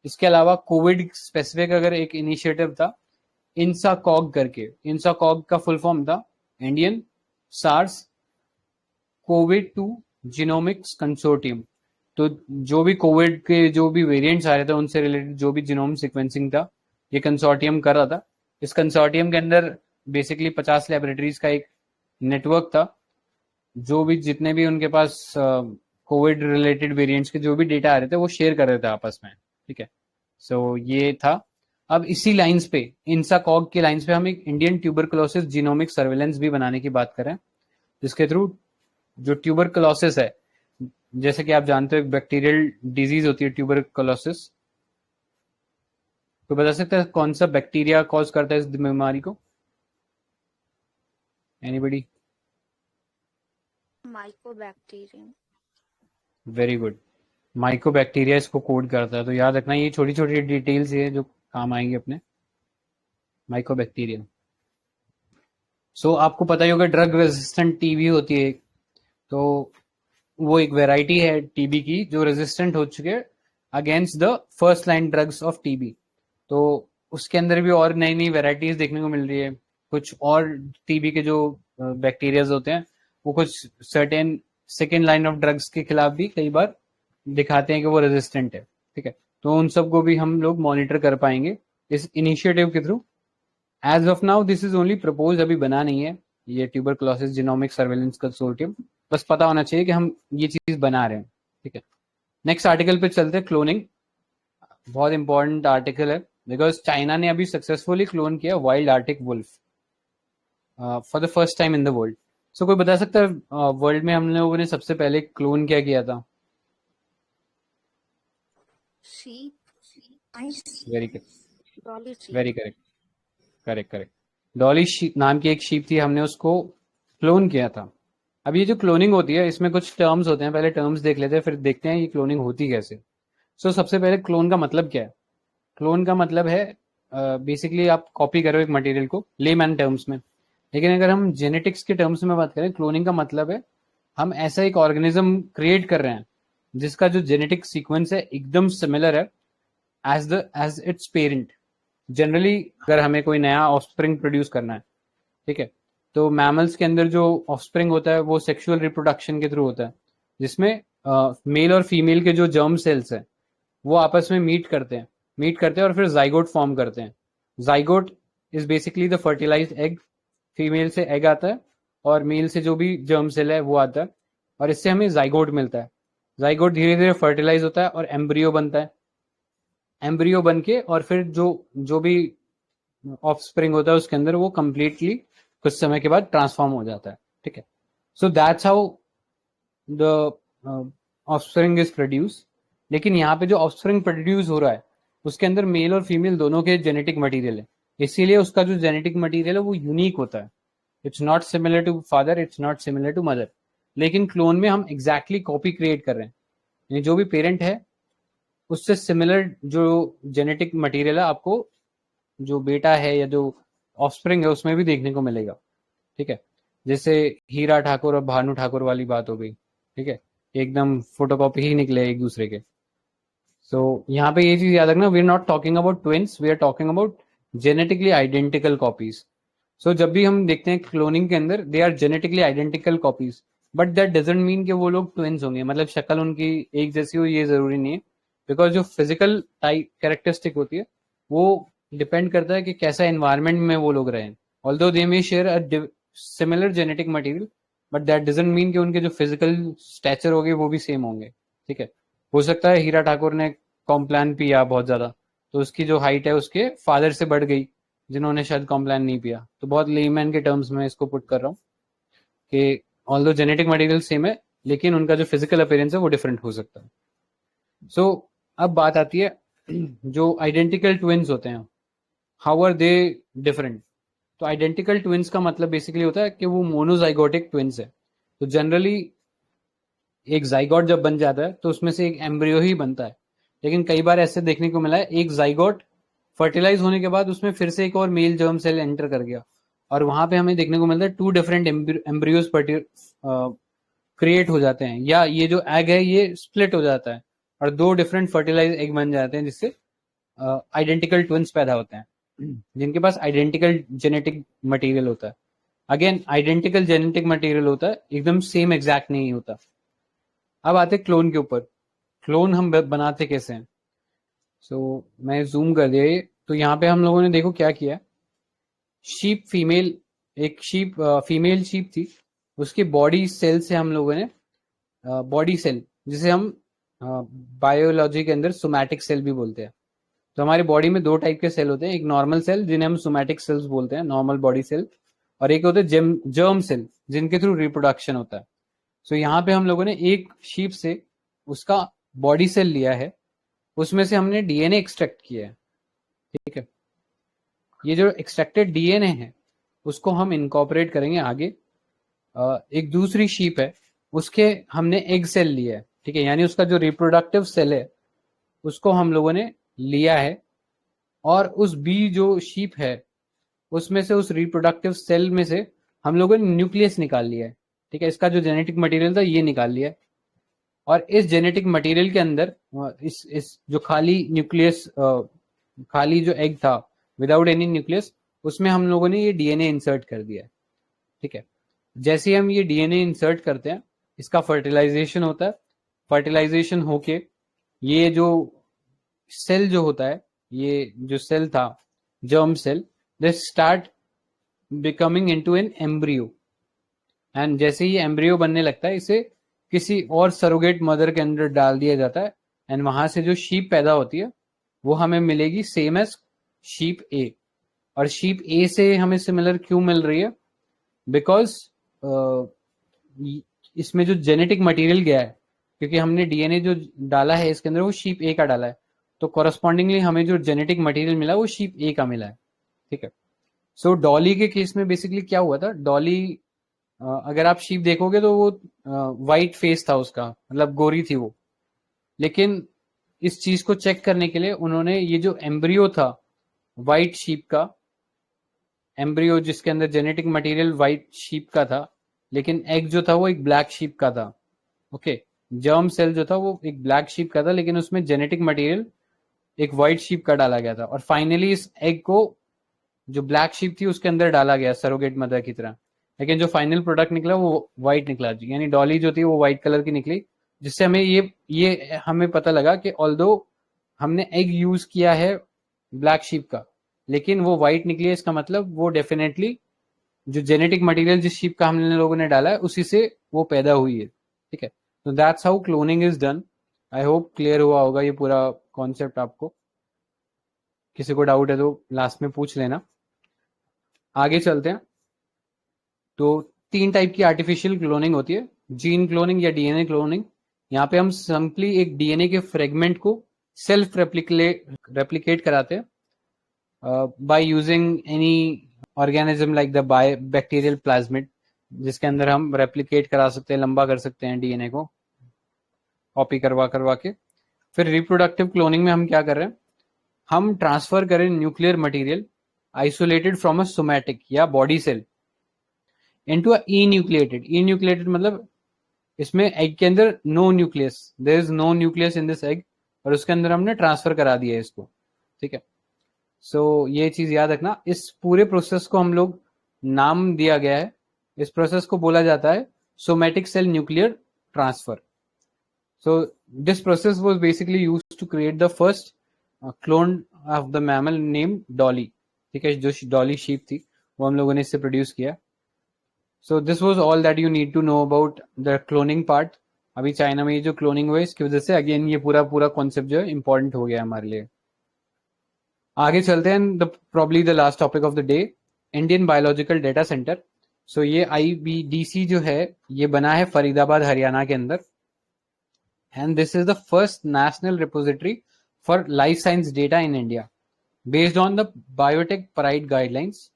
इसके अलावा कोविड स्पेसिफिक अगर एक इनिशिएटिव था इंसाकॉग करके, इंसाकॉग का फुल फॉर्म था Indian SARS COVID 2 genomics consortium. तो जो भी कोविड के जो भी वेरिएंट्स आ रहे थे उनसे रिलेटेड जो भी जीनोम सीक्वेंसिंग था ये कंसोर्टियम कर रहा था। इस कंसोर्टियम के अंदर बेसिकली 50 लेबोरेटरीज का एक नेटवर्क था, जो भी जितने भी उनके पास कोविड रिलेटेड वेरिएंट्स के जो भी डेटा आ रहे थे वो शेयर कर रहे थे आपस में, ठीक है। सो ये था। अब इसी लाइंस पे, इंसाकॉग के लाइंस पे हम एक इंडियन ट्यूबरकुलोसिस जीनोमिक सर्वेलेंस भी बनाने की बात करें, जिसके थ्रू जो ट्यूबरकुलोसिस है, जैसे कि आप जानते हो एक बैक्टीरियल डिजीज होती है ट्यूबरकुलोसिस, तो बता सकते हैं कौन सा बैक्टीरिया कॉज करता है इस बीमारी को? Anybody? Mycobacterium. Very good, mycobacteria इसको कोड करता है। तो याद रखना ये छोटी छोटी डिटेल्स है जो काम आएंगे अपने। माइकोबैक्टीरियम। सो आपको पता ही होगा ड्रग रेजिस्टेंट टीबी होती है, तो वो एक वैरायटी है टीबी की जो रेजिस्टेंट हो चुके हैं against the first line drugs of TB. तो उसके अंदर भी और नई नई वैरायटीज देखने को मिल रही है। कुछ और टीबी के जो बैक्टीरियाज होते हैं वो कुछ certain second line of drugs के खिलाफ भी कई बार दिखाते हैं कि वो रेजिस्टेंट है। ठीक है, तो उन सबको भी हम लोग मॉनिटर कर पाएंगे इस इनिशिएटिव के थ्रू। As of now this is only propose, अभी बना नहीं है ये ट्यूबरकुलोसिस जीनोमिक सर्वेलेंस कंसोर्टियम, बस पता होना चाहिए कि हम ये चीज बना रहे हैं। ठीक है, नेक्स्ट आर्टिकल पे चलते हैं। क्लोनिंग बहुत इंपॉर्टेंट आर्टिकल है बिकॉज चाइना ने अभी सक्सेसफुली क्लोन किया wild arctic wolf for the first time in the world. So कोई बता सकता है वर्ल्ड में हम लोगों ने सबसे पहले क्लोन क्या किया था? Sheep. Very Dolly sheep. Very correct, correct correct. Dolly नाम की एक शीप थी, हमने उसको क्लोन किया था। अब ये जो क्लोनिंग होती है इसमें कुछ टर्म्स होते हैं, पहले टर्म्स देख लेते हैं फिर देखते हैं ये क्लोनिंग होती कैसे। सो सबसे पहले क्लोन का मतलब क्या है? क्लोन का मतलब है बेसिकली आप कॉपी करो एक मटेरियल को लेमैन टर्म्स में। लेकिन अगर हम जेनेटिक्स के टर्म्स में बात करें, क्लोनिंग का मतलब है हम ऐसा एक ऑर्गेनिज्म क्रिएट कर रहे हैं जिसका जो जेनेटिक सीक्वेंस है एकदम सिमिलर है एज इट्स पेरेंट। जनरली अगर हमें कोई नया ऑफस्प्रिंग प्रोड्यूस करना है, ठीक है, तो मैमल्स के अंदर जो ऑफस्प्रिंग होता है वो सेक्सुअल रिप्रोडक्शन के थ्रू होता है, जिसमें मेल और फीमेल के जो जर्म सेल्स हैं वो आपस में मीट करते हैं और फिर जाइगोट फॉर्म करते हैं। Zygote is basically the fertilised egg. Female से एग आता है और मेल से जो भी जर्म सेल है वो आता है, और इससे हमें जाइगोट मिलता है। जाइगोट धीरे धीरे फर्टिलाइज होता है और एम्ब्रियो बनता है। एम्ब्रियो बन के और फिर जो भी ऑफस्प्रिंग होता है उसके अंदर वो कंप्लीटली कुछ समय के बाद ट्रांसफॉर्म हो जाता है। ठीक है, सो that's how the offspring is produce. लेकिन यहाँ पे जो ऑफस्प्रिंग प्रोड्यूस हो रहा है उसके अंदर मेल और फीमेल दोनों के जेनेटिक मटेरियल है, इसीलिए उसका जो जेनेटिक मटेरियल है वो यूनिक होता है। It's not similar to father, it's not similar to mother. लेकिन क्लोन में हम एग्जैक्टली कॉपी क्रिएट कर रहे हैं, यानी जो भी पेरेंट है उससे सिमिलर जो जेनेटिक मटेरियल है आपको जो बेटा है या जो ऑफस्प्रिंग है उसमें भी देखने को मिलेगा। ठीक है, जैसे हीरा ठाकुर और भानु ठाकुर वाली बात हो गई। ठीक है, एकदम फोटोकॉपी ही निकले एक दूसरे के। सो यहाँ पे ये चीज याद रखना, we are not talking about twins, we are talking about genetically identical copies. So जब भी हम देखते हैं क्लोनिंग के अंदर they are genetically identical copies, but that doesn't mean कि वो लोग ट्विंस होंगे, मतलब शक्ल उनकी एक जैसी हो ये जरूरी नहीं है। बिकॉज जो फिजिकल टाइप कैरेक्टरिस्टिक होती है वो डिपेंड करता है कि कैसा एनवायरनमेंट में वो लोग रहे। Although they may share a similar genetic material, but that doesn't mean कि उनके जो फिजिकल स्टैचर होंगे वो भी सेम होंगे। ठीक है, हो सकता है हीरा ठाकुर ने कॉम्प्लान पिया बहुत ज्यादा तो उसकी जो हाइट है उसके फादर से बढ़ गई, जिन्होंने शायद कॉम्प्लान नहीं पिया। तो बहुत लेमैन के टर्म्स में इसको पुट कर रहा हूँ कि ऑल्दो जेनेटिक मटेरियल सेम है लेकिन उनका जो फिजिकल अपीयरेंस है वो डिफरेंट हो सकता है। सो अब बात आती है जो आइडेंटिकल ट्विंस होते हैं, हाउ आर दे डिफरेंट? तो आइडेंटिकल ट्विंस का मतलब बेसिकली होता है कि वो मोनोजाइगोटिक ट्विंस है। तो जनरली एक जाइगोट जब बन जाता है तो उसमें से एक एम्ब्रियो ही बनता है, लेकिन कई बार ऐसे देखने को मिला है एक जाइगोट फर्टिलाइज होने के बाद उसमें फिर से एक और मेल जर्म सेल एंटर कर गया और वहां पे हमें देखने को मिलता है टू डिफरेंट एम्ब्रियोज क्रिएट हो जाते हैं, या ये जो एग है ये स्प्लिट हो जाता है और दो डिफरेंट फर्टिलाइज एग बन जाते हैं, जिससे आइडेंटिकल ट्विंस पैदा होते हैं जिनके पास आइडेंटिकल जेनेटिक मटेरियल होता है। अगेन आइडेंटिकल जेनेटिक मटेरियल होता है, एकदम सेम एग्जैक्ट नहीं होता। अब आते क्लोन के ऊपर। क्लोन हम बनाते कैसे हैं? सो मैं जूम कर दिया ये, तो यहाँ पे हम लोगों ने देखो क्या किया है। शीप फीमेल, एक शीप फीमेल शीप थी, उसके बॉडी सेल से हम लोगों ने बॉडी सेल, जिसे हम बायोलॉजी के अंदर सोमैटिक सेल भी बोलते हैं। तो हमारी बॉडी में दो टाइप के सेल होते हैं, एक नॉर्मल सेल जिन्हें हम सोमैटिक सेल्स बोलते हैं, नॉर्मल बॉडी सेल, और एक होते हैं जर्म सेल जिनके थ्रू रिप्रोडक्शन होता है। सो यहाँ पे हम लोगों ने एक शीप से उसका बॉडी सेल लिया है, उसमें से हमने डीएनए एक्सट्रैक्ट किया है। ठीक है। ये जो एक्सट्रैक्टेड डीएनए है उसको हम इनकॉर्पोरेट करेंगे आगे। एक दूसरी शीप है, उसके हमने एग सेल लिया है, ठीक है, यानी उसका जो रिप्रोडक्टिव सेल है उसको हम लोगों ने लिया है, और उस बी जो शीप है उसमें से, उस रिप्रोडक्टिव सेल में से हम लोगों ने न्यूक्लियस निकाल लिया है, ठीक है। इसका जो जेनेटिक मटेरियल था ये निकाल लिया है, और इस जेनेटिक मटेरियल के अंदर इस जो खाली न्यूक्लियस, खाली जो एग था विदाउट एनी न्यूक्लियस, उसमें हम लोगों ने ये डीएनए इंसर्ट कर दिया है, ठीक है। जैसे ही हम ये डीएनए इंसर्ट करते हैं इसका फर्टिलाइजेशन होता है, फर्टिलाइजेशन होके ये जो सेल जो होता है, ये जो सेल था germ cell, this start becoming into an embryo, and जैसे ही एम्ब्रियो बनने लगता है इसे किसी और सरोगेट मदर के अंदर डाल दिया जाता है, एंड वहां से जो शीप पैदा होती है वो हमें मिलेगी सेम एज शीप ए। और शीप ए से हमें सिमिलर क्यों मिल रही है? बिकॉज इसमें जो जेनेटिक मटेरियल गया है, क्योंकि हमने डीएनए जो डाला है इसके अंदर वो शीप ए का डाला है, तो कॉरस्पॉन्डिंगली हमें जो जेनेटिक मटेरियल मिला वो शीप ए का मिला है, ठीक है। सो डॉली के केस में बेसिकली क्या हुआ था, डॉली अगर आप शीप देखोगे तो वो वाइट फेस था उसका, मतलब गोरी थी वो, लेकिन इस चीज को चेक करने के लिए उन्होंने ये जो एम्ब्रियो था वाइट शीप का, एम्ब्रियो जिसके अंदर जेनेटिक मटेरियल वाइट शीप का था, लेकिन एग जो था वो एक ब्लैक शीप का था, ओके। जर्म सेल जो था वो एक ब्लैक शीप का था, लेकिन उसमें जेनेटिक मटेरियल एक वाइट शीप का डाला गया था, और फाइनली इस एग को जो ब्लैक शीप थी उसके अंदर डाला गया सरोगेट मदर की तरह, लेकिन जो फाइनल प्रोडक्ट निकला वो वाइट निकला, यानी डॉली जो थी वो वाइट कलर की निकली, जिससे हमें ये हमें पता लगा कि ऑल्दो हमने एग यूज किया है ब्लैक शीप का, लेकिन वो वाइट निकली है, इसका मतलब वो डेफिनेटली जो जेनेटिक मटेरियल जिस शीप का हमने लोगों ने डाला है उसी से वो पैदा हुई है, ठीक है। तो that's how cloning is done. I hope clear हुआ होगा ये पूरा कॉन्सेप्ट आपको। किसी को डाउट है तो लास्ट में पूछ लेना। आगे चलते हैं। तो 3 टाइप की आर्टिफिशियल क्लोनिंग होती है, जीन क्लोनिंग या डीएनए क्लोनिंग। यहाँ पे हम सिंपली एक डीएनए के फ्रेगमेंट को सेल्फ रेप्लिकेट कराते हैं by using any organism like the bacterial plasmid, जिसके अंदर हम रेप्लिकेट करा सकते हैं, लंबा कर सकते हैं डीएनए को कॉपी करवा करवा के। फिर रिप्रोडक्टिव क्लोनिंग में हम क्या कर रहे हैं, हम ट्रांसफर करें nuclear material isolated from a somatic या body cell into a enucleated मतलब इसमें एग के अंदर no nucleus, there is no nucleus in this egg, और उसके अंदर हमने ट्रांसफर करा दिया है इसको, ठीक है। सो ये चीज याद रखना। इस पूरे प्रोसेस को हम लोग नाम दिया गया है, इस प्रोसेस को बोला जाता है somatic cell nuclear transfer. So this process was basically used to create the first clone of the mammal name Dolly, ठीक है। जो डॉली शीप थी वो हम लोगों ने इससे प्रोड्यूस किया। So this was all that you need to know about the cloning part. अभी चाइना में ये जो क्लोनिंग हुआ है इसकी वजह से अगेन ये पूरा कॉन्सेप्ट जो है इंपॉर्टेंट हो गया हमारे लिए। आगे चलते हैं, the probably the last topic of the day, Indian biological data centre. So ये IBDC जो है ये बना है फरीदाबाद हरियाणा के अंदर, and this is the first national repository for life science data in India based on the biotech pride guidelines.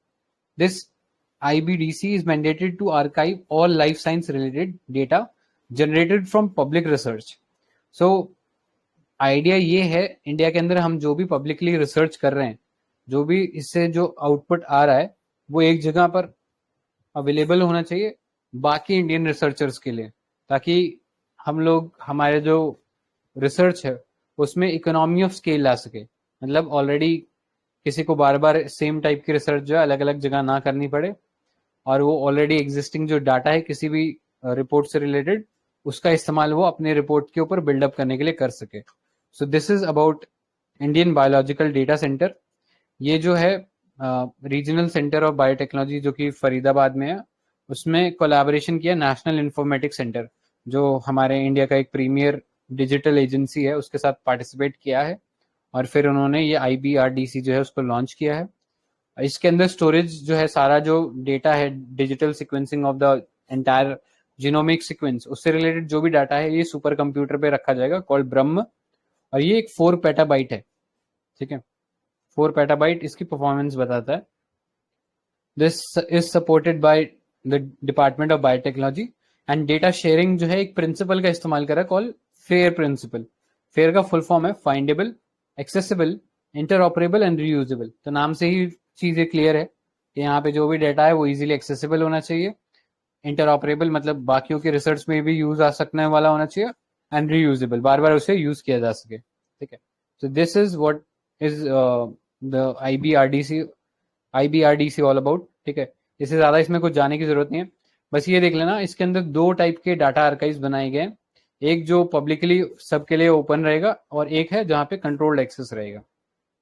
This IBDC is mandated to archive all life science related data generated from public research. So idea ये है, India के अंदर हम जो भी publicly research कर रहे हैं, जो भी इससे जो आउटपुट आ रहा है वो एक जगह पर अवेलेबल होना चाहिए बाकी इंडियन रिसर्चर्स के लिए, ताकि हम लोग हमारे जो रिसर्च है उसमें इकोनॉमी ऑफ स्केल ला सके। मतलब ऑलरेडी किसी को बार बार सेम टाइप की रिसर्च जो है अलग अलग जगह ना करनी पड़े, और वो ऑलरेडी एग्जिस्टिंग जो डाटा है किसी भी रिपोर्ट से रिलेटेड उसका इस्तेमाल वो अपने रिपोर्ट के ऊपर बिल्डअप करने के लिए कर सके। सो this is about Indian biological data centre. ये जो है रीजनल सेंटर ऑफ बायोटेक्नोलॉजी जो कि फरीदाबाद में है, उसमें कोलैबोरेशन किया नेशनल इंफॉर्मेटिक्स सेंटर, जो हमारे इंडिया का एक प्रीमियर डिजिटल एजेंसी है, उसके साथ पार्टिसिपेट किया है, और फिर उन्होंने ये IBRDC जो है उसको लॉन्च किया है। इसके अंदर स्टोरेज जो है, सारा जो डेटा है, digital sequencing of the entire genomic sequence, उससे रिलेटेड जो भी डाटा है ये सुपर कंप्यूटर पे रखा जाएगा कॉल्ड ब्रह्म, और ये एक 4 पेटाबाइट है, ठीक है। 4 पेटाबाइट इसकी परफॉर्मेंस बताता है। This is supported by the department of biotechnology and data sharing जो है एक प्रिंसिपल का इस्तेमाल करा कॉल फेयर प्रिंसिपल। फेयर का फुल फॉर्म है फाइंडेबल, एक्सेसिबल, इंटरऑपरेबल एंड रीयूजेबल। तो नाम से ही चीजें क्लियर है कि यहाँ पे जो भी डेटा है वो इजीली एक्सेसिबल होना चाहिए, इंटरऑपरेबल मतलब बाकियों के रिसर्च में भी यूज आ सकने वाला होना चाहिए, एंड रीयूजेबल बार बार उसे यूज किया जा सके। ठीक है, so this is what is the IBRDC all about. ठीक है, इससे ज्यादा इसमें कुछ जाने की जरूरत नहीं है, बस ये देख लेना इसके अंदर 2 टाइप के डाटा आर्काइव्स बनाए गए हैं, एक जो पब्लिकली सबके लिए ओपन रहेगा और एक है जहाँ पे कंट्रोल्ड एक्सेस रहेगा।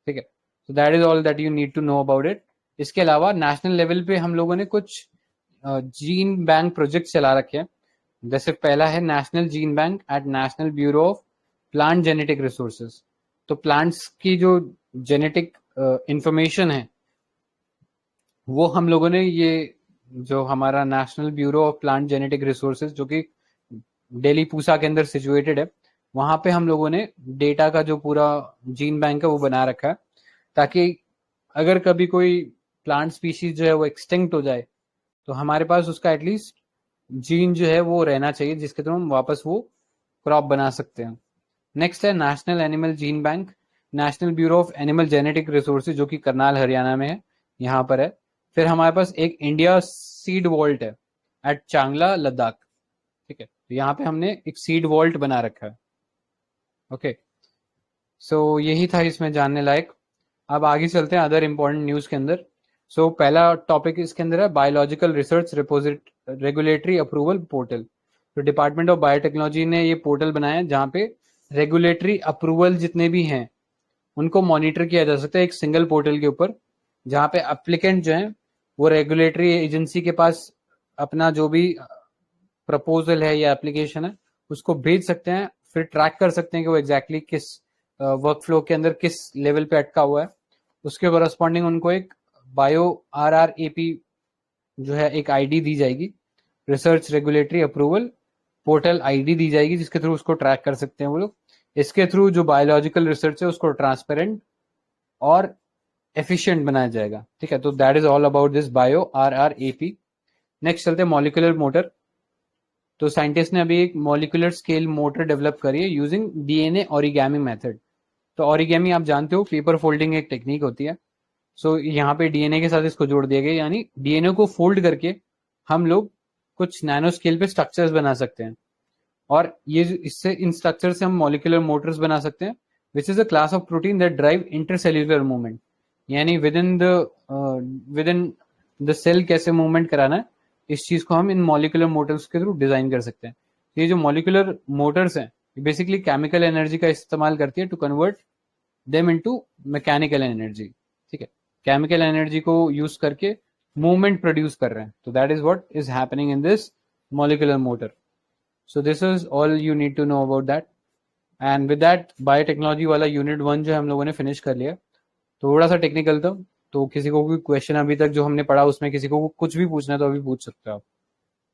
ठीक है, so that is all that you need to know about it. इसके अलावा नेशनल लेवल पे हम लोगों ने कुछ जीन बैंक प्रोजेक्ट चला रखे हैं। जैसे पहला है national gene bank at national bureau of plant genetic resources. तो प्लांट्स की जो जेनेटिक इंफॉर्मेशन है वो हम लोगों ने ये जो हमारा national bureau of plant genetic resources जो कि दिल्ली पूसा के अंदर सिचुएटेड है, वहां पे हम लोगों ने डेटा का जो पूरा जीन बैंक है वो बना रखा है, ताकि अगर कभी कोई प्लांट स्पीशीज जो है वो एक्सटिंक्ट हो जाए तो हमारे पास उसका एटलीस्ट जीन जो है वो रहना चाहिए जिसके थ्रू हम वापस वो क्रॉप बना सकते हैं। नेक्स्ट है national animal gene bank, national bureau of animal genetic resources जो कि करनाल हरियाणा में है, यहाँ पर है। फिर हमारे पास एक इंडिया सीड वॉल्ट है एट चांगला लद्दाख। ठीक है, तो यहाँ पे हमने एक सीड वॉल्ट बना रखा है। ओके, सो यही था इसमें जानने लायक। अब आगे चलते हैं अदर इंपॉर्टेंट न्यूज के अंदर। सो पहला टॉपिक इसके अंदर है biological research regulatory approval portal. तो डिपार्टमेंट ऑफ बायोटेक्नोलॉजी ने ये पोर्टल बनाया है जहाँ पे रेगुलेटरी अप्रूवल जितने भी हैं उनको मॉनिटर किया जा सकता है एक सिंगल पोर्टल के ऊपर, जहाँ पे एप्लीकेंट जो है वो रेगुलेटरी एजेंसी के पास अपना जो भी प्रपोजल है या एप्लीकेशन है उसको भेज सकते हैं, फिर ट्रैक कर सकते हैं कि वो एग्जैक्टली किस वर्कफ्लो के अंदर किस लेवल पे अटका हुआ है। उसके कॉरस्पॉन्डिंग उनको एक बायो RRAP जो है एक आईडी दी जाएगी, research regulatory approval portal ID दी जाएगी, जिसके थ्रू उसको ट्रैक कर सकते हैं वो लोग। इसके थ्रू जो बायोलॉजिकल रिसर्च है उसको ट्रांसपेरेंट और एफिशिएंट बनाया जाएगा। ठीक है, तो that is all about this bio RRAP। Next चलते हैं मॉलिक्यूलर मोटर। तो साइंटिस्ट ने अभी एक मॉलिक्यूलर स्केल मोटर डेवलप करी है यूजिंग DNA ऑरिगेमी मेथड। तो ऑरिगेमी आप जानते हो पेपर फोल्डिंग एक टेक्निक होती है। सो यहाँ पे DNA के साथ इसको जोड़ दिया गया, यानी DNA को फोल्ड करके हम लोग कुछ नैनो स्केल पे स्ट्रक्चर्स बना सकते हैं, और ये इससे इन स्ट्रक्चर से हम मॉलिक्यूलर मोटर्स बना सकते हैं, which is a class of protein that drive intercellular movement, यानी विद इन द सेल कैसे मूवमेंट कराना है इस चीज को हम इन मॉलिक्यूलर मोटर्स के थ्रू डिजाइन कर सकते हैं। ये जो मॉलिक्यूलर मोटर्स हैं बेसिकली केमिकल एनर्जी का इस्तेमाल करती है to convert them into mechanical energy. ठीक है, केमिकल एनर्जी को यूज करके मूवमेंट प्रोड्यूस कर रहे हैं। तो that is what is happening in this molecular motor. So this is all you need to know about that. And with that biotechnology वाला unit 1 जो हम लोगों ने फिनिश कर लिया। थोड़ा सा टेक्निकल था, तो किसी को कोई क्वेश्चन अभी तक जो हमने पढ़ा उसमें किसी को कुछ भी पूछना है तो अभी पूछ सकते हो आप।